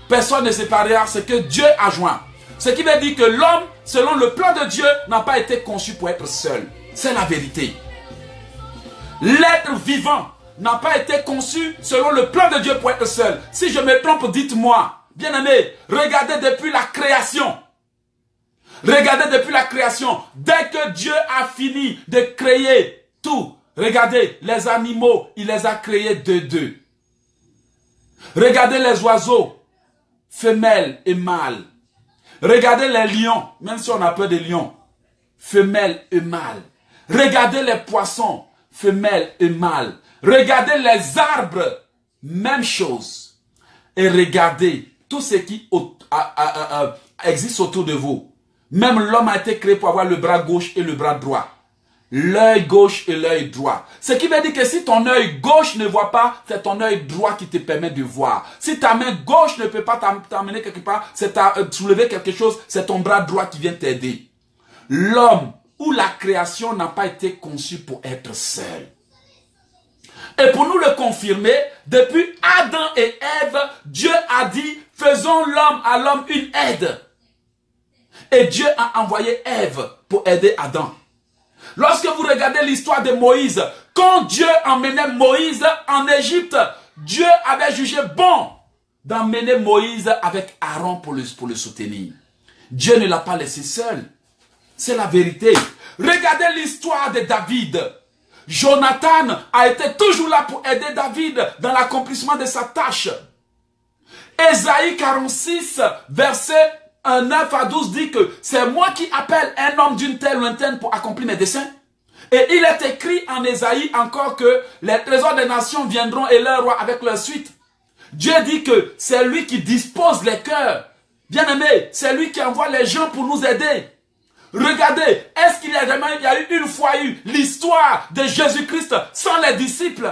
personne ne séparera ce que Dieu a joint. Ce qui veut dire que l'homme, selon le plan de Dieu, n'a pas été conçu pour être seul. C'est la vérité. L'être vivant n'a pas été conçu selon le plan de Dieu pour être seul. Si je me trompe, dites-moi. Bien-aimés, regardez depuis la création. Regardez depuis la création. Dès que Dieu a fini de créer tout, regardez, les animaux, il les a créés de deux. Regardez les oiseaux, femelles et mâles. Regardez les lions, même si on a peur des lions, femelles et mâles. Regardez les poissons, femelles et mâles. Regardez les arbres, même chose. Et regardez tout ce qui existe autour de vous. Même l'homme a été créé pour avoir le bras gauche et le bras droit. L'œil gauche et l'œil droit. Ce qui veut dire que si ton œil gauche ne voit pas, c'est ton œil droit qui te permet de voir. Si ta main gauche ne peut pas t'amener quelque part, c'est soulever quelque chose, c'est ton bras droit qui vient t'aider. L'homme ou la création n'a pas été conçu pour être seul. Et pour nous le confirmer, depuis Adam et Ève, Dieu a dit, faisons l'homme à l'homme une aide. Et Dieu a envoyé Ève pour aider Adam. Lorsque vous regardez l'histoire de Moïse, quand Dieu emmenait Moïse en Égypte, Dieu avait jugé bon d'emmener Moïse avec Aaron pour le soutenir. Dieu ne l'a pas laissé seul. C'est la vérité. Regardez l'histoire de David. Jonathan a été toujours là pour aider David dans l'accomplissement de sa tâche. Ésaïe 46, verset 9 à 12 dit que c'est moi qui appelle un homme d'une telle lointaine pour accomplir mes desseins. Et il est écrit en Ésaïe encore que les trésors des nations viendront et leur roi avec leur suite. Dieu dit que c'est lui qui dispose les cœurs. Bien-aimé, c'est lui qui envoie les gens pour nous aider. Regardez, est-ce qu'il y a eu une fois l'histoire de Jésus-Christ sans les disciples?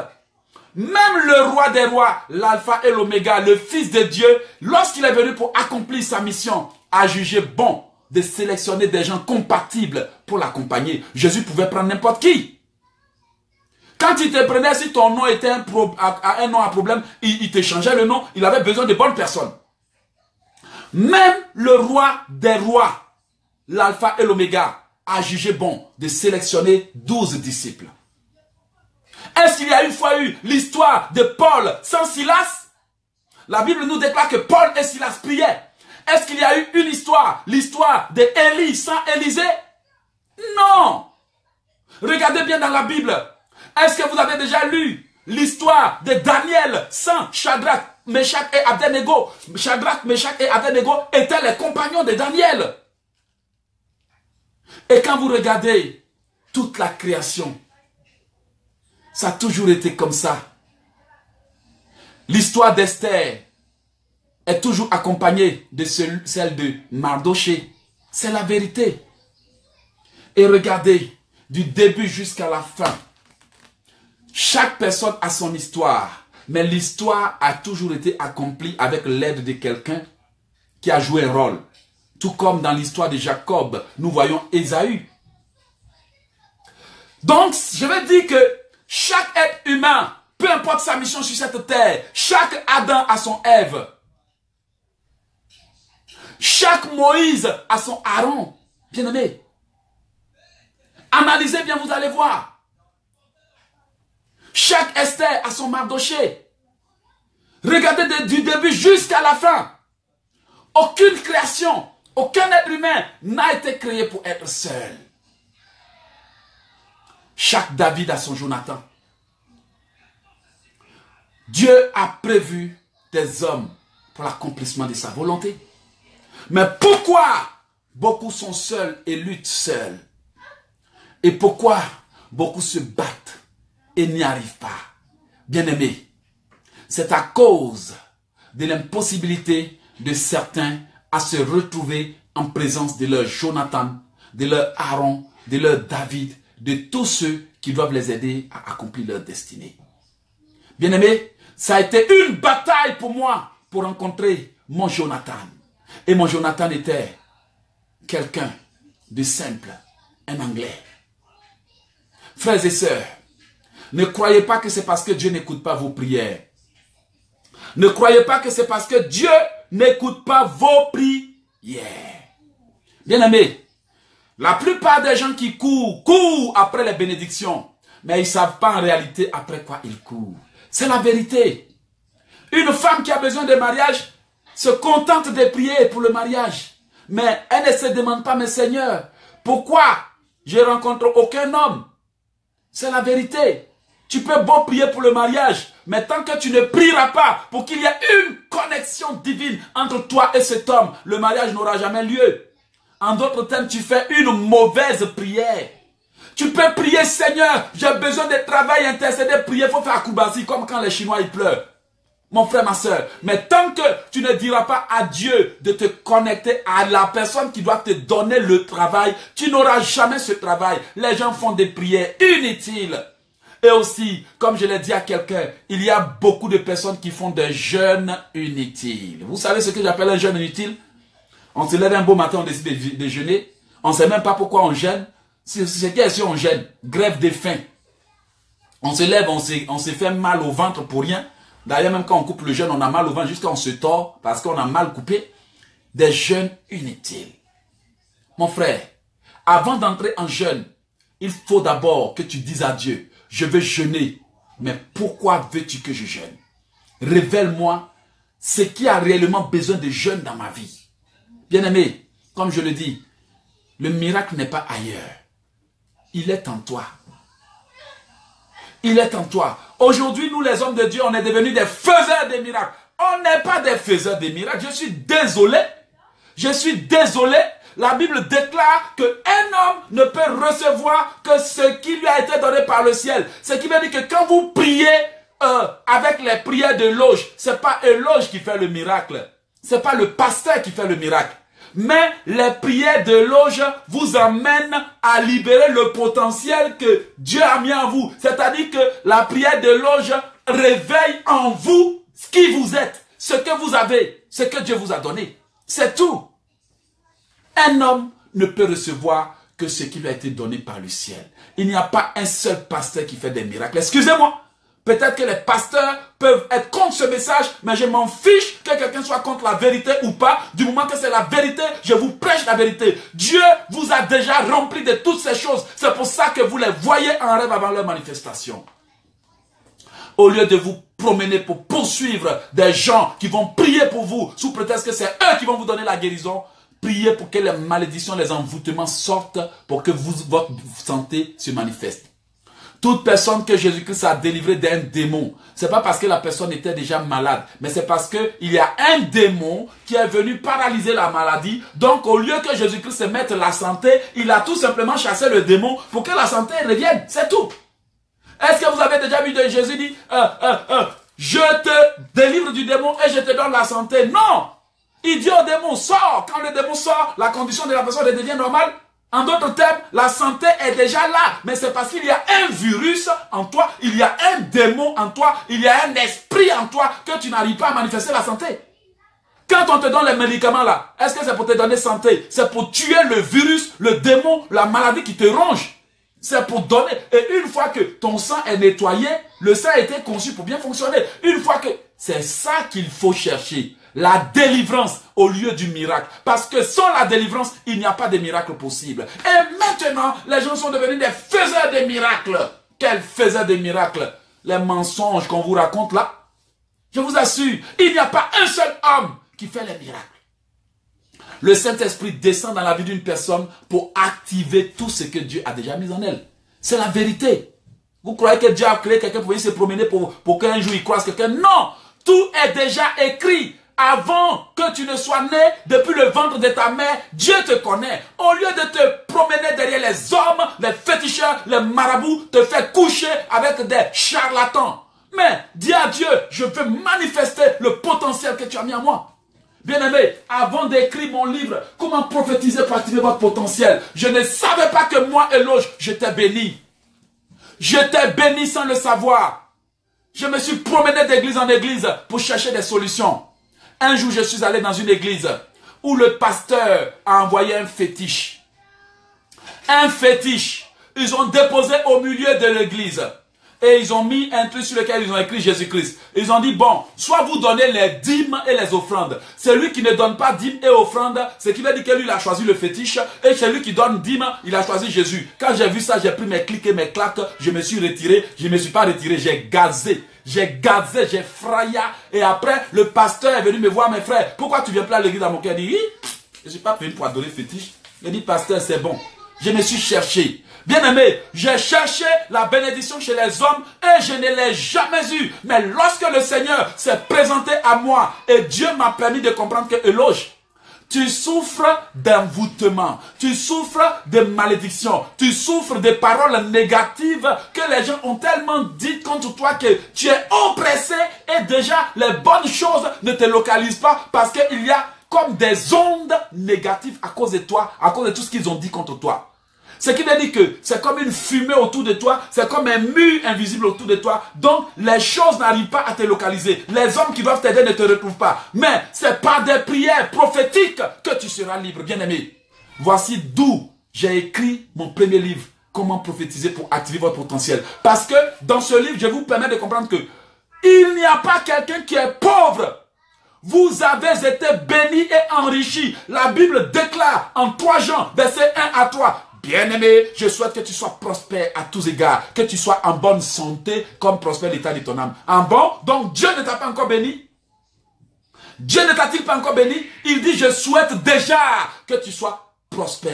Même le roi des rois, l'alpha et l'oméga, le fils de Dieu, lorsqu'il est venu pour accomplir sa mission, a jugé bon de sélectionner des gens compatibles pour l'accompagner. Jésus pouvait prendre n'importe qui. Quand il te prenait, si ton nom était un nom à problème, il te changeait le nom, il avait besoin de bonnes personnes. Même le roi des rois, l'alpha et l'oméga, a jugé bon de sélectionner 12 disciples. Est-ce qu'il y a une fois eu l'histoire de Paul sans Silas? La Bible nous déclare que Paul et Silas priaient. Est-ce qu'il y a eu une histoire, l'histoire d'Élie sans Élisée? Non. Regardez bien dans la Bible. Est-ce que vous avez déjà lu l'histoire de Daniel sans Shadrach, Meshach et Abednego? Shadrach, Meshach et Abednego étaient les compagnons de Daniel. Et quand vous regardez toute la création, ça a toujours été comme ça. L'histoire d'Esther est toujours accompagnée de celle de Mardoché. C'est la vérité. Et regardez, du début jusqu'à la fin, chaque personne a son histoire. Mais l'histoire a toujours été accomplie avec l'aide de quelqu'un qui a joué un rôle. Tout comme dans l'histoire de Jacob, nous voyons Ésaü. Donc, je veux dire que chaque être humain, peu importe sa mission sur cette terre, chaque Adam a son Ève. Chaque Moïse a son Aaron. Bien aimé. Analysez bien, vous allez voir. Chaque Esther a son Mardoché. Regardez du début jusqu'à la fin. Aucune création, aucun être humain n'a été créé pour être seul. Chaque David a son Jonathan. Dieu a prévu des hommes pour l'accomplissement de sa volonté. Mais pourquoi beaucoup sont seuls et luttent seuls? Et pourquoi beaucoup se battent et n'y arrivent pas? Bien-aimés, c'est à cause de l'impossibilité de certains à se retrouver en présence de leur Jonathan, de leur Aaron, de leur David, de tous ceux qui doivent les aider à accomplir leur destinée. Bien-aimés, ça a été une bataille pour moi pour rencontrer mon Jonathan. Et mon Jonathan était quelqu'un de simple, un Anglais. Frères et sœurs, ne croyez pas que c'est parce que Dieu n'écoute pas vos prières. Ne croyez pas que c'est parce que Dieu n'écoute pas vos prières. Bien-aimés, la plupart des gens qui courent après les bénédictions, Mais ils ne savent pas en réalité après quoi ils courent. C'est la vérité. Une femme qui a besoin de mariage se contente de prier pour le mariage. Mais elle ne se demande pas, mais Seigneur, pourquoi je ne rencontre aucun homme? C'est la vérité. Tu peux beau prier pour le mariage, mais tant que tu ne prieras pas pour qu'il y ait une connexion divine entre toi et cet homme, le mariage n'aura jamais lieu. En d'autres termes, tu fais une mauvaise prière. Tu peux prier, Seigneur, j'ai besoin de travail, intercéder, prier, il faut faire Akubasi, comme quand les Chinois ils pleurent. Mon frère, ma soeur, mais tant que tu ne diras pas à Dieu de te connecter à la personne qui doit te donner le travail, tu n'auras jamais ce travail. Les gens font des prières inutiles. Et aussi, comme je l'ai dit à quelqu'un, il y a beaucoup de personnes qui font des jeûnes inutiles. Vous savez ce que j'appelle un jeûne inutile? On se lève un beau matin, on décide de jeûner. On ne sait même pas pourquoi on jeûne. C'est qu'est-ce qu'on gêne? Grève de faim. On se lève, on se fait mal au ventre pour rien. D'ailleurs, même quand on coupe le jeûne, on a mal au ventre jusqu'à on se tord parce qu'on a mal coupé. Des jeûnes inutiles. Mon frère, avant d'entrer en jeûne, il faut d'abord que tu dises à Dieu, je veux jeûner, mais pourquoi veux-tu que je jeûne? Révèle-moi ce qui a réellement besoin de jeûne dans ma vie. Bien-aimé, comme je le dis, le miracle n'est pas ailleurs. Il est en toi. Il est en toi. Aujourd'hui, nous les hommes de Dieu, on est devenus des faiseurs de miracles. On n'est pas des faiseurs de miracles. Je suis désolé. Je suis désolé. La Bible déclare qu'un homme ne peut recevoir que ce qui lui a été donné par le ciel. Ce qui veut dire que quand vous priez avec les prières de loge, ce n'est pas un loge qui fait le miracle. Ce n'est pas le pasteur qui fait le miracle. Mais les prières de loge vous amènent à libérer le potentiel que Dieu a mis en vous. C'est-à-dire que la prière de loge réveille en vous ce qui vous êtes, ce que vous avez, ce que Dieu vous a donné. C'est tout. Un homme ne peut recevoir que ce qui lui a été donné par le ciel. Il n'y a pas un seul pasteur qui fait des miracles. Excusez-moi. Peut-être que les pasteurs peuvent être contre ce message, mais je m'en fiche que quelqu'un soit contre la vérité ou pas. Du moment que c'est la vérité, je vous prêche la vérité. Dieu vous a déjà rempli de toutes ces choses. C'est pour ça que vous les voyez en rêve avant leur manifestation. Au lieu de vous promener pour poursuivre des gens qui vont prier pour vous, sous prétexte que c'est eux qui vont vous donner la guérison, priez pour que les malédictions, les envoûtements sortent pour que votre santé se manifeste. Toute personne que Jésus-Christ a délivrée d'un démon, ce n'est pas parce que la personne était déjà malade, mais c'est parce qu'il y a un démon qui est venu paralyser la maladie. Donc, au lieu que Jésus-Christ se mette la santé, il a tout simplement chassé le démon pour que la santé revienne. C'est tout. Est-ce que vous avez déjà vu de Jésus dire, je te délivre du démon et je te donne la santé? Non. Il dit au démon, sors. Quand le démon sort, la condition de la personne devient normale. En d'autres termes, la santé est déjà là. Mais c'est parce qu'il y a un virus en toi, il y a un démon en toi, il y a un esprit en toi que tu n'arrives pas à manifester la santé. Quand on te donne les médicaments là, est-ce que c'est pour te donner santé? C'est pour tuer le virus, le démon, la maladie qui te ronge. C'est pour donner. Et une fois que ton sang est nettoyé, le sang a été conçu pour bien fonctionner. Une fois que... C'est ça qu'il faut chercher. La délivrance au lieu du miracle. Parce que sans la délivrance, il n'y a pas de miracle possible. Et maintenant, les gens sont devenus des faiseurs de miracles. Quels faiseurs de miracles? Les mensonges qu'on vous raconte là. Je vous assure, il n'y a pas un seul homme qui fait les miracles. Le Saint-Esprit descend dans la vie d'une personne pour activer tout ce que Dieu a déjà mis en elle. C'est la vérité. Vous croyez que Dieu a créé quelqu'un pour venir se promener pour qu'un jour il croise quelqu'un? Non! Tout est déjà écrit. Avant que tu ne sois né, depuis le ventre de ta mère, Dieu te connaît. Au lieu de te promener derrière les hommes, les féticheurs, les marabouts, te faire coucher avec des charlatans. Mais dis à Dieu, je veux manifester le potentiel que tu as mis en moi. Bien-aimé, avant d'écrire mon livre, comment prophétiser pour activer votre potentiel? Je ne savais pas que moi, Eloge, je t'ai béni. Je t'ai béni sans le savoir. Je me suis promené d'église en église pour chercher des solutions. Un jour, je suis allé dans une église où le pasteur a envoyé un fétiche. Un fétiche. Ils ont déposé au milieu de l'église. et ils ont mis un truc sur lequel ils ont écrit Jésus-Christ. Ils ont dit, bon, soit vous donnez les dîmes et les offrandes. Celui qui ne donne pas dîmes et offrandes, c'est qui veut dire que lui, il a choisi le fétiche, et celui qui donne dîmes, il a choisi Jésus. Quand j'ai vu ça, j'ai pris mes clics et mes claques, je me suis retiré, je ne me suis pas retiré, j'ai gazé, j'ai fraillé, et après, le pasteur est venu me voir, mes frères, pourquoi tu viens pas à l'église à mon cœur? Il dit, je ne suis pas venu pour adorer fétiche. Il dit, pasteur, c'est bon. Je me suis cherché. Bien-aimé, j'ai cherché la bénédiction chez les hommes et je ne l'ai jamais eue. Mais lorsque le Seigneur s'est présenté à moi et Dieu m'a permis de comprendre que, Éloge, tu souffres d'envoûtement, tu souffres de malédiction, tu souffres de paroles négatives que les gens ont tellement dites contre toi que tu es oppressé et déjà les bonnes choses ne te localisent pas parce qu'il y a comme des ondes négatives à cause de toi, à cause de tout ce qu'ils ont dit contre toi. Ce qui veut dire que c'est comme une fumée autour de toi, c'est comme un mur invisible autour de toi. Donc, les choses n'arrivent pas à te localiser. Les hommes qui doivent t'aider ne te retrouvent pas. Mais c'est par des prières prophétiques que tu seras libre, bien-aimé. Voici d'où j'ai écrit mon premier livre, Comment prophétiser pour activer votre potentiel. Parce que dans ce livre, je vous permets de comprendre que il n'y a pas quelqu'un qui est pauvre. Vous avez été bénis et enrichis. La Bible déclare en 3 Jean, verset 1 à 3. Bien-aimé, je souhaite que tu sois prospère à tous égards, que tu sois en bonne santé comme prospère l'état de ton âme. En bon, donc Dieu ne t'a pas encore béni? Dieu ne t'a-t-il pas encore béni? Il dit, je souhaite déjà que tu sois prospère,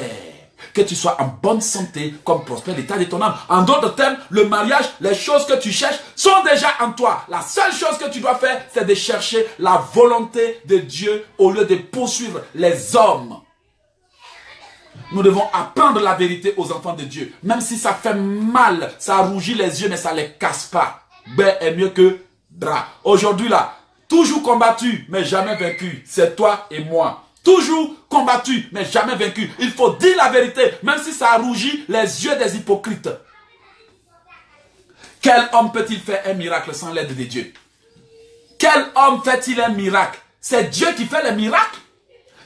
que tu sois en bonne santé comme prospère l'état de ton âme. En d'autres termes, le mariage, les choses que tu cherches sont déjà en toi. La seule chose que tu dois faire, c'est de chercher la volonté de Dieu au lieu de poursuivre les hommes. Nous devons apprendre la vérité aux enfants de Dieu. Même si ça fait mal, ça rougit les yeux, mais ça ne les casse pas. Ben est mieux que drap. Aujourd'hui là, toujours combattu, mais jamais vaincu. C'est toi et moi. Toujours combattu, mais jamais vaincu. Il faut dire la vérité, même si ça rougit les yeux des hypocrites. Quel homme peut-il faire un miracle sans l'aide de Dieu? Quel homme fait-il un miracle? C'est Dieu qui fait les miracles.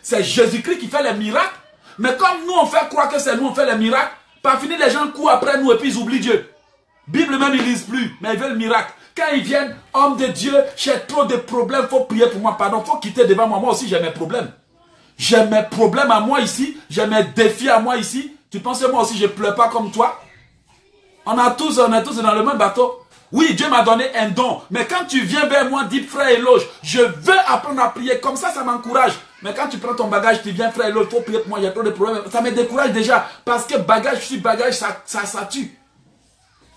C'est Jésus-Christ qui fait les miracles. Mais comme nous, on fait croire que c'est nous, on fait les miracles, par fini, les gens courent après nous et puis ils oublient Dieu. Bible même, ils lisent plus, mais ils veulent le miracle. Quand ils viennent, homme de Dieu, j'ai trop de problèmes, il faut prier pour moi, pardon, il faut quitter devant moi. Moi aussi, j'ai mes problèmes. J'ai mes problèmes à moi ici, j'ai mes défis à moi ici. Tu penses que moi aussi, je ne pleure pas comme toi? On est tous dans le même bateau. Oui, Dieu m'a donné un don. Mais quand tu viens vers moi, dis frère Éloge, je veux apprendre à prier. Comme ça m'encourage. Mais quand tu prends ton bagage, tu viens frère Éloge, il faut prier pour moi, il y a trop de problèmes. Ça me décourage déjà. Parce que bagage sur bagage, ça tue.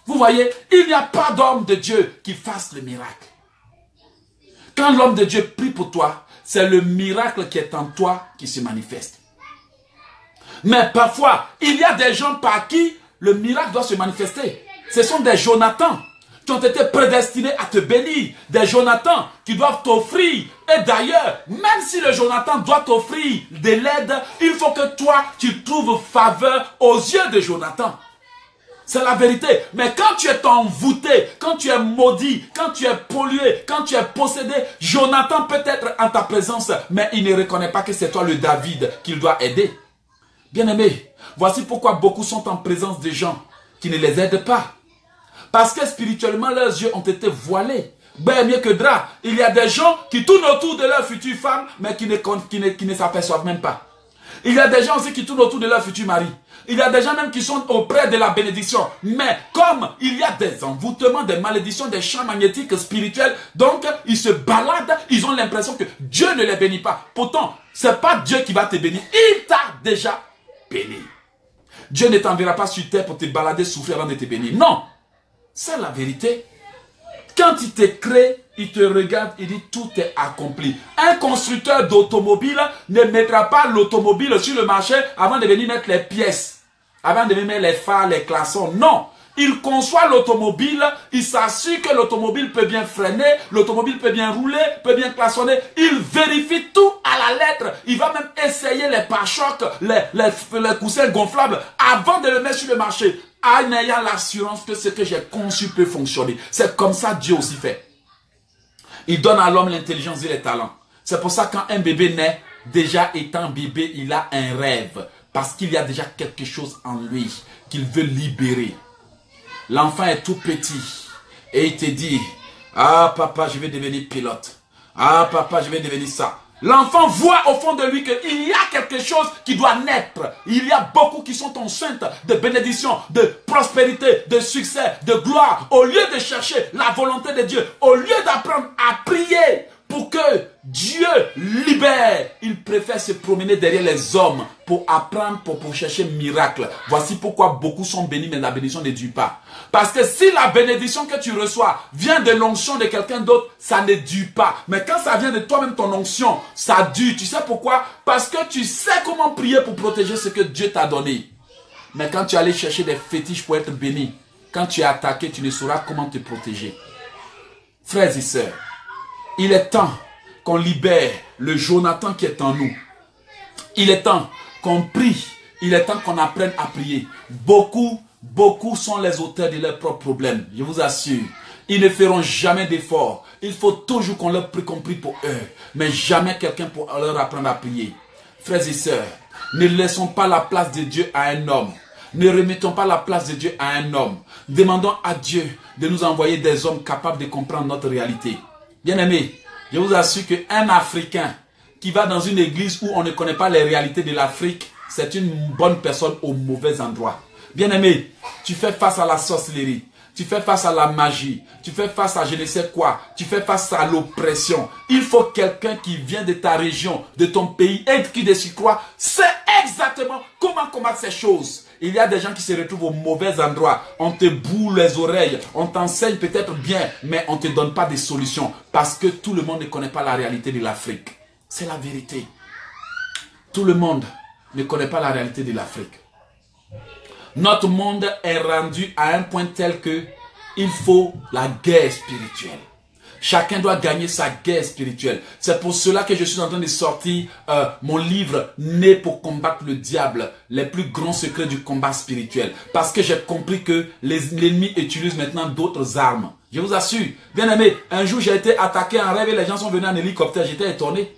Vous voyez, il n'y a pas d'homme de Dieu qui fasse le miracle. Quand l'homme de Dieu prie pour toi, c'est le miracle qui est en toi qui se manifeste. Mais parfois, il y a des gens par qui le miracle doit se manifester. Ce sont des Jonathans qui ont été prédestinés à te bénir. Des Jonathans qui doivent t'offrir. Et d'ailleurs, même si le Jonathan doit t'offrir de l'aide, il faut que toi, tu trouves faveur aux yeux de Jonathan. C'est la vérité. Mais quand tu es envoûté, quand tu es maudit, quand tu es pollué, quand tu es possédé, Jonathan peut être en ta présence, mais il ne reconnaît pas que c'est toi le David qu'il doit aider. Bien-aimé, voici pourquoi beaucoup sont en présence de gens qui ne les aident pas. Parce que spirituellement, leurs yeux ont été voilés. Ben mieux que drap. Il y a des gens qui tournent autour de leur future femme, mais qui ne s'aperçoivent même pas. Il y a des gens aussi qui tournent autour de leur futur mari. Il y a des gens même qui sont auprès de la bénédiction. Mais comme il y a des envoûtements, des malédictions, des champs magnétiques spirituels, donc ils se baladent, ils ont l'impression que Dieu ne les bénit pas. Pourtant, ce n'est pas Dieu qui va te bénir. Il t'a déjà béni. Dieu ne t'enverra pas sur terre pour te balader, souffrir avant de te bénir. Non. C'est la vérité. Quand il te crée, il te regarde, il dit tout est accompli. Un constructeur d'automobile ne mettra pas l'automobile sur le marché avant de venir mettre les pièces, avant de venir mettre les phares, les klaxons. Non. Il conçoit l'automobile, il s'assure que l'automobile peut bien freiner, l'automobile peut bien rouler, peut bien klaxonner. Il vérifie tout à la lettre. Il va même essayer les pare-chocs, les coussins gonflables avant de le mettre sur le marché. En ayant l'assurance que ce que j'ai conçu peut fonctionner. C'est comme ça Dieu aussi fait. Il donne à l'homme l'intelligence et les talents. C'est pour ça que quand un bébé naît, déjà étant bébé, il a un rêve. Parce qu'il y a déjà quelque chose en lui qu'il veut libérer. L'enfant est tout petit. et il te dit, ah papa, je vais devenir pilote. Ah papa, je vais devenir ça. L'enfant voit au fond de lui qu'il y a quelque chose qui doit naître. Il y a beaucoup qui sont enceintes de bénédiction, de prospérité, de succès, de gloire. Au lieu de chercher la volonté de Dieu, au lieu d'apprendre à prier pour que Dieu libère, il préfère se promener derrière les hommes pour apprendre, pour chercher miracle. Voici pourquoi beaucoup sont bénis, mais la bénédiction ne dure pas. Parce que si la bénédiction que tu reçois vient de l'onction de quelqu'un d'autre, ça ne dure pas. Mais quand ça vient de toi-même, ton onction, ça dure. Tu sais pourquoi? Parce que tu sais comment prier pour protéger ce que Dieu t'a donné. Mais quand tu allais chercher des fétiches pour être béni, quand tu es attaqué, tu ne sauras comment te protéger. Frères et sœurs, il est temps qu'on libère le Jonathan qui est en nous. Il est temps qu'on prie. Il est temps qu'on apprenne à prier. Beaucoup sont les auteurs de leurs propres problèmes. Je vous assure. Ils ne feront jamais d'efforts. Il faut toujours qu'on leur prie, qu'on prie pour eux. Mais jamais quelqu'un pour leur apprendre à prier. Frères et sœurs, ne laissons pas la place de Dieu à un homme. Ne remettons pas la place de Dieu à un homme. Demandons à Dieu de nous envoyer des hommes capables de comprendre notre réalité. Bien-aimés, je vous assure qu'un Africain qui va dans une église où on ne connaît pas les réalités de l'Afrique, c'est une bonne personne au mauvais endroit. Bien-aimé, tu fais face à la sorcellerie, tu fais face à la magie, tu fais face à je ne sais quoi, tu fais face à l'oppression. Il faut quelqu'un qui vient de ta région, de ton pays, et qui de surcroît sait exactement comment combattre ces choses. Il y a des gens qui se retrouvent au mauvais endroit. On te boule les oreilles, on t'enseigne peut-être bien, mais on ne te donne pas de solution. Parce que tout le monde ne connaît pas la réalité de l'Afrique. C'est la vérité. Tout le monde ne connaît pas la réalité de l'Afrique. Notre monde est rendu à un point tel que il faut la guerre spirituelle. Chacun doit gagner sa guerre spirituelle. C'est pour cela que je suis en train de sortir mon livre « Né pour combattre le diable », les plus grands secrets du combat spirituel. Parce que j'ai compris que l'ennemi utilise maintenant d'autres armes. Je vous assure, bien aimé, un jour j'ai été attaqué en rêve et les gens sont venus en hélicoptère. J'étais étonné.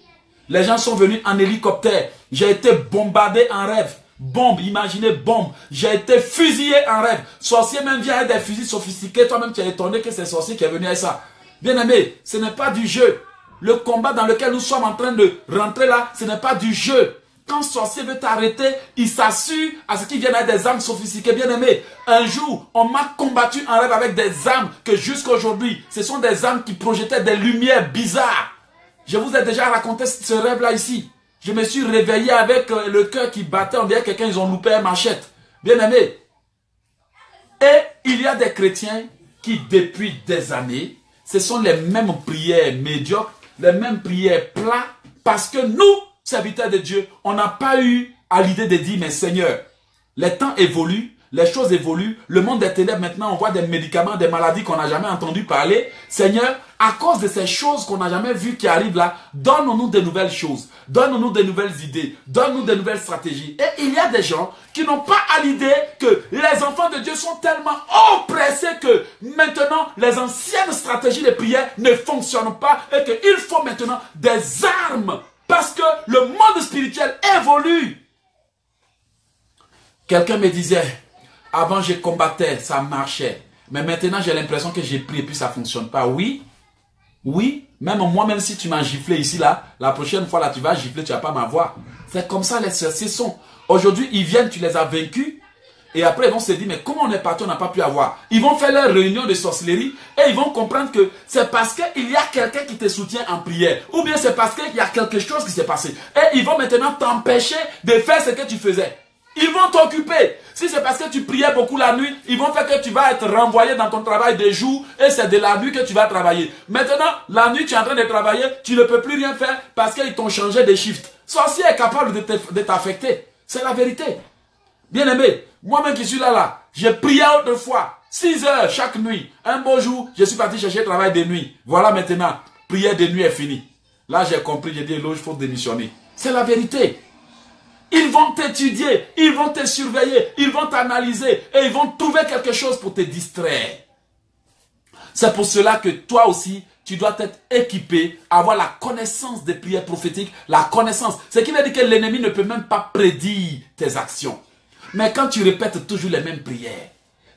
Les gens sont venus en hélicoptère. J'ai été bombardé en rêve. Bombe, imaginez bombe. J'ai été fusillé en rêve. Sorcier même vient avec des fusils sophistiqués. Toi-même tu es étonné que c'est sorcier qui est venu avec ça. Bien-aimé, ce n'est pas du jeu. Le combat dans lequel nous sommes en train de rentrer là, ce n'est pas du jeu. Quand sorcier veut t'arrêter, il s'assure à ce qu'il vienne avec des armes sophistiquées. Bien-aimé, un jour, on m'a combattu en rêve avec des armes que jusqu'à aujourd'hui, ce sont des armes qui projetaient des lumières bizarres. Je vous ai déjà raconté ce rêve-là ici. Je me suis réveillé avec le cœur qui battait. On dirait quelqu'un, ils ont loupé un machette. Bien-aimé. Et il y a des chrétiens qui, depuis des années, ce sont les mêmes prières médiocres, les mêmes prières plats, parce que nous, serviteurs de Dieu, on n'a pas eu à l'idée de dire, mais Seigneur, les temps évoluent, les choses évoluent, le monde des ténèbres maintenant, on voit des médicaments, des maladies qu'on n'a jamais entendu parler. Seigneur, à cause de ces choses qu'on n'a jamais vues qui arrivent là, donne-nous de nouvelles choses, donne-nous de nouvelles idées, donne-nous de nouvelles stratégies. Et il y a des gens qui n'ont pas à l'idée que les enfants de Dieu sont tellement oppressés que maintenant les anciennes stratégies de prière ne fonctionnent pas et qu'il faut maintenant des armes parce que le monde spirituel évolue. Quelqu'un me disait, avant je combattais, ça marchait. Mais maintenant j'ai l'impression que j'ai prié et puis ça ne fonctionne pas. Oui, oui, même moi, même si tu m'as giflé ici, là, la prochaine fois, là, tu vas gifler, tu ne vas pas m'avoir. C'est comme ça les sorciers sont. Aujourd'hui, ils viennent, tu les as vaincus. Et après, ils vont se dire, mais comment on est parti, on n'a pas pu avoir. Ils vont faire leur réunion de sorcellerie et ils vont comprendre que c'est parce qu'il y a quelqu'un qui te soutient en prière. Ou bien c'est parce qu'il y a quelque chose qui s'est passé. Et ils vont maintenant t'empêcher de faire ce que tu faisais. Ils vont t'occuper. Si c'est parce que tu priais beaucoup la nuit, ils vont faire que tu vas être renvoyé dans ton travail de jour et c'est de la nuit que tu vas travailler. Maintenant, la nuit, tu es en train de travailler, tu ne peux plus rien faire parce qu'ils t'ont changé de shift. Sorcier est capable de t'affecter. C'est la vérité. Bien-aimé, moi-même qui suis là, j'ai prié autrefois, 6 heures chaque nuit. Un beau jour, je suis parti chercher travail de nuit. Voilà maintenant, prière de nuit est finie. Là, j'ai compris, j'ai dit, il faut démissionner. C'est la vérité. Ils vont t'étudier, ils vont te surveiller, ils vont t'analyser et ils vont trouver quelque chose pour te distraire. C'est pour cela que toi aussi, tu dois être équipé, avoir la connaissance des prières prophétiques, la connaissance. Ce qui veut dire que l'ennemi ne peut même pas prédire tes actions. Mais quand tu répètes toujours les mêmes prières,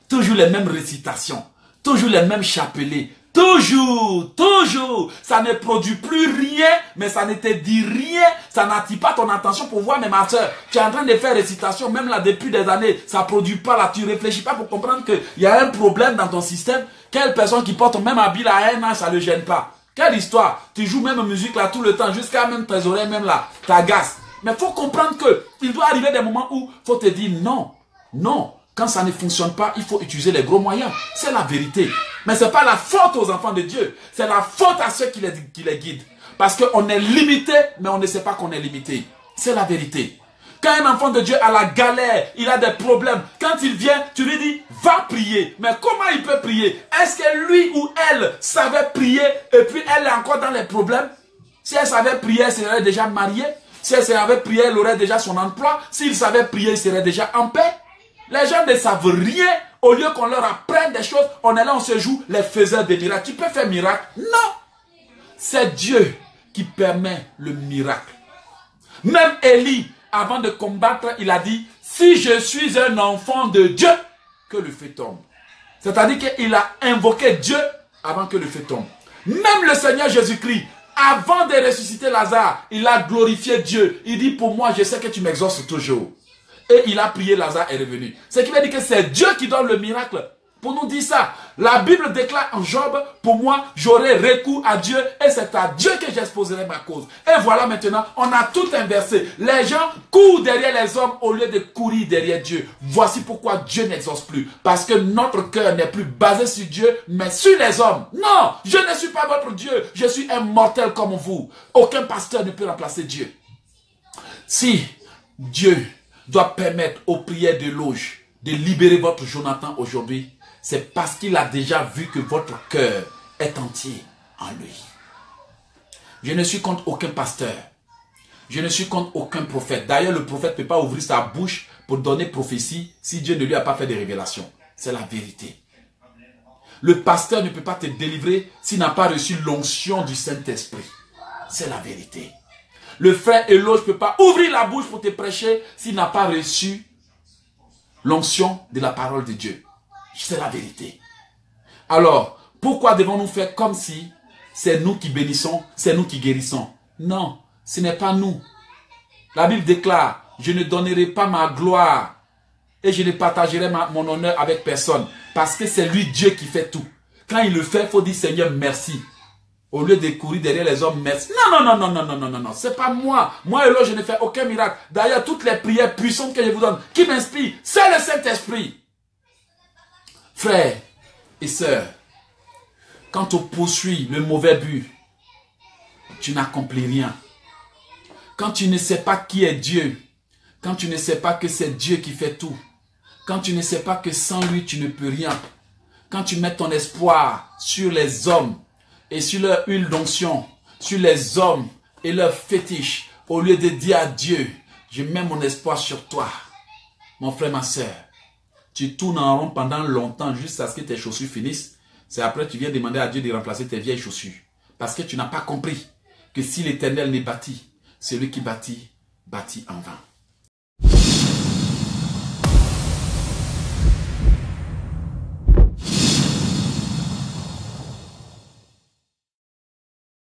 toujours les mêmes récitations, toujours les mêmes chapelets. Toujours, toujours, ça ne produit plus rien, mais ça ne te dit rien, ça n'attire pas ton attention pour voir, mais ma soeur, tu es en train de faire récitation, même là depuis des années, ça ne produit pas là, tu ne réfléchis pas pour comprendre qu'il y a un problème dans ton système. Quelle personne qui porte même habit à un an, ça ne le gêne pas. Quelle histoire, tu joues même musique là tout le temps, jusqu'à même tes oreilles, même là, t'agaces. Mais il faut comprendre qu'il doit arriver des moments où il faut te dire non, non. Quand ça ne fonctionne pas, il faut utiliser les gros moyens. C'est la vérité. Mais ce n'est pas la faute aux enfants de Dieu. C'est la faute à ceux qui les guident. Parce qu'on est limité, mais on ne sait pas qu'on est limité. C'est la vérité. Quand un enfant de Dieu a la galère, il a des problèmes, quand il vient, tu lui dis, va prier. Mais comment il peut prier? Est-ce que lui ou elle savait prier et puis elle est encore dans les problèmes? Si elle savait prier, elle serait déjà mariée. Si elle savait prier, elle aurait déjà son emploi. S'il savait prier, il serait déjà en paix. Les gens ne savent rien. Au lieu qu'on leur apprenne des choses, on est là, on se joue les faiseurs de miracles. Tu peux faire miracle? Non. C'est Dieu qui permet le miracle. Même Élie, avant de combattre, il a dit, si je suis un enfant de Dieu, que le feu tombe. C'est-à-dire qu'il a invoqué Dieu avant que le feu tombe. Même le Seigneur Jésus-Christ, avant de ressusciter Lazare, il a glorifié Dieu. Il dit, pour moi, je sais que tu m'exauces toujours. Et il a prié, Lazare est revenu. Ce qui veut dire que c'est Dieu qui donne le miracle. Pour nous dire ça, la Bible déclare en Job, pour moi, j'aurai recours à Dieu et c'est à Dieu que j'exposerai ma cause. Et voilà maintenant, on a tout inversé. Les gens courent derrière les hommes au lieu de courir derrière Dieu. Voici pourquoi Dieu n'exauce plus. Parce que notre cœur n'est plus basé sur Dieu, mais sur les hommes. Non, je ne suis pas votre Dieu. Je suis un mortel comme vous. Aucun pasteur ne peut remplacer Dieu. Si Dieu doit permettre aux prières de loge de libérer votre Jonathan aujourd'hui, c'est parce qu'il a déjà vu que votre cœur est entier en lui. Je ne suis contre aucun pasteur. Je ne suis contre aucun prophète. D'ailleurs, le prophète ne peut pas ouvrir sa bouche pour donner prophétie si Dieu ne lui a pas fait de révélations. C'est la vérité. Le pasteur ne peut pas te délivrer s'il n'a pas reçu l'onction du Saint-Esprit. C'est la vérité. Le frère Eloge ne peut pas ouvrir la bouche pour te prêcher s'il n'a pas reçu l'onction de la parole de Dieu. C'est la vérité. Alors, pourquoi devons-nous faire comme si c'est nous qui bénissons, c'est nous qui guérissons? Non, ce n'est pas nous. La Bible déclare, je ne donnerai pas ma gloire et je ne partagerai mon honneur avec personne. Parce que c'est lui Dieu qui fait tout. Quand il le fait, il faut dire Seigneur merci. Au lieu de courir derrière les hommes, merci. Non, c'est pas moi. Moi, Eloge, je ne fais aucun miracle. D'ailleurs, toutes les prières puissantes que je vous donne, qui m'inspirent, c'est le Saint-Esprit. Frères et sœurs, quand on poursuit le mauvais but, tu n'accomplis rien. Quand tu ne sais pas qui est Dieu, quand tu ne sais pas que c'est Dieu qui fait tout, quand tu ne sais pas que sans lui, tu ne peux rien, quand tu mets ton espoir sur les hommes et sur leur huile d'onction, sur les hommes et leurs fétiches, au lieu de dire à Dieu, je mets mon espoir sur toi, mon frère, ma soeur, tu tournes en rond pendant longtemps jusqu'à ce que tes chaussures finissent. C'est après que tu viens demander à Dieu de remplacer tes vieilles chaussures. Parce que tu n'as pas compris que si l'Éternel n'est bâti, celui qui bâtit, bâtit en vain.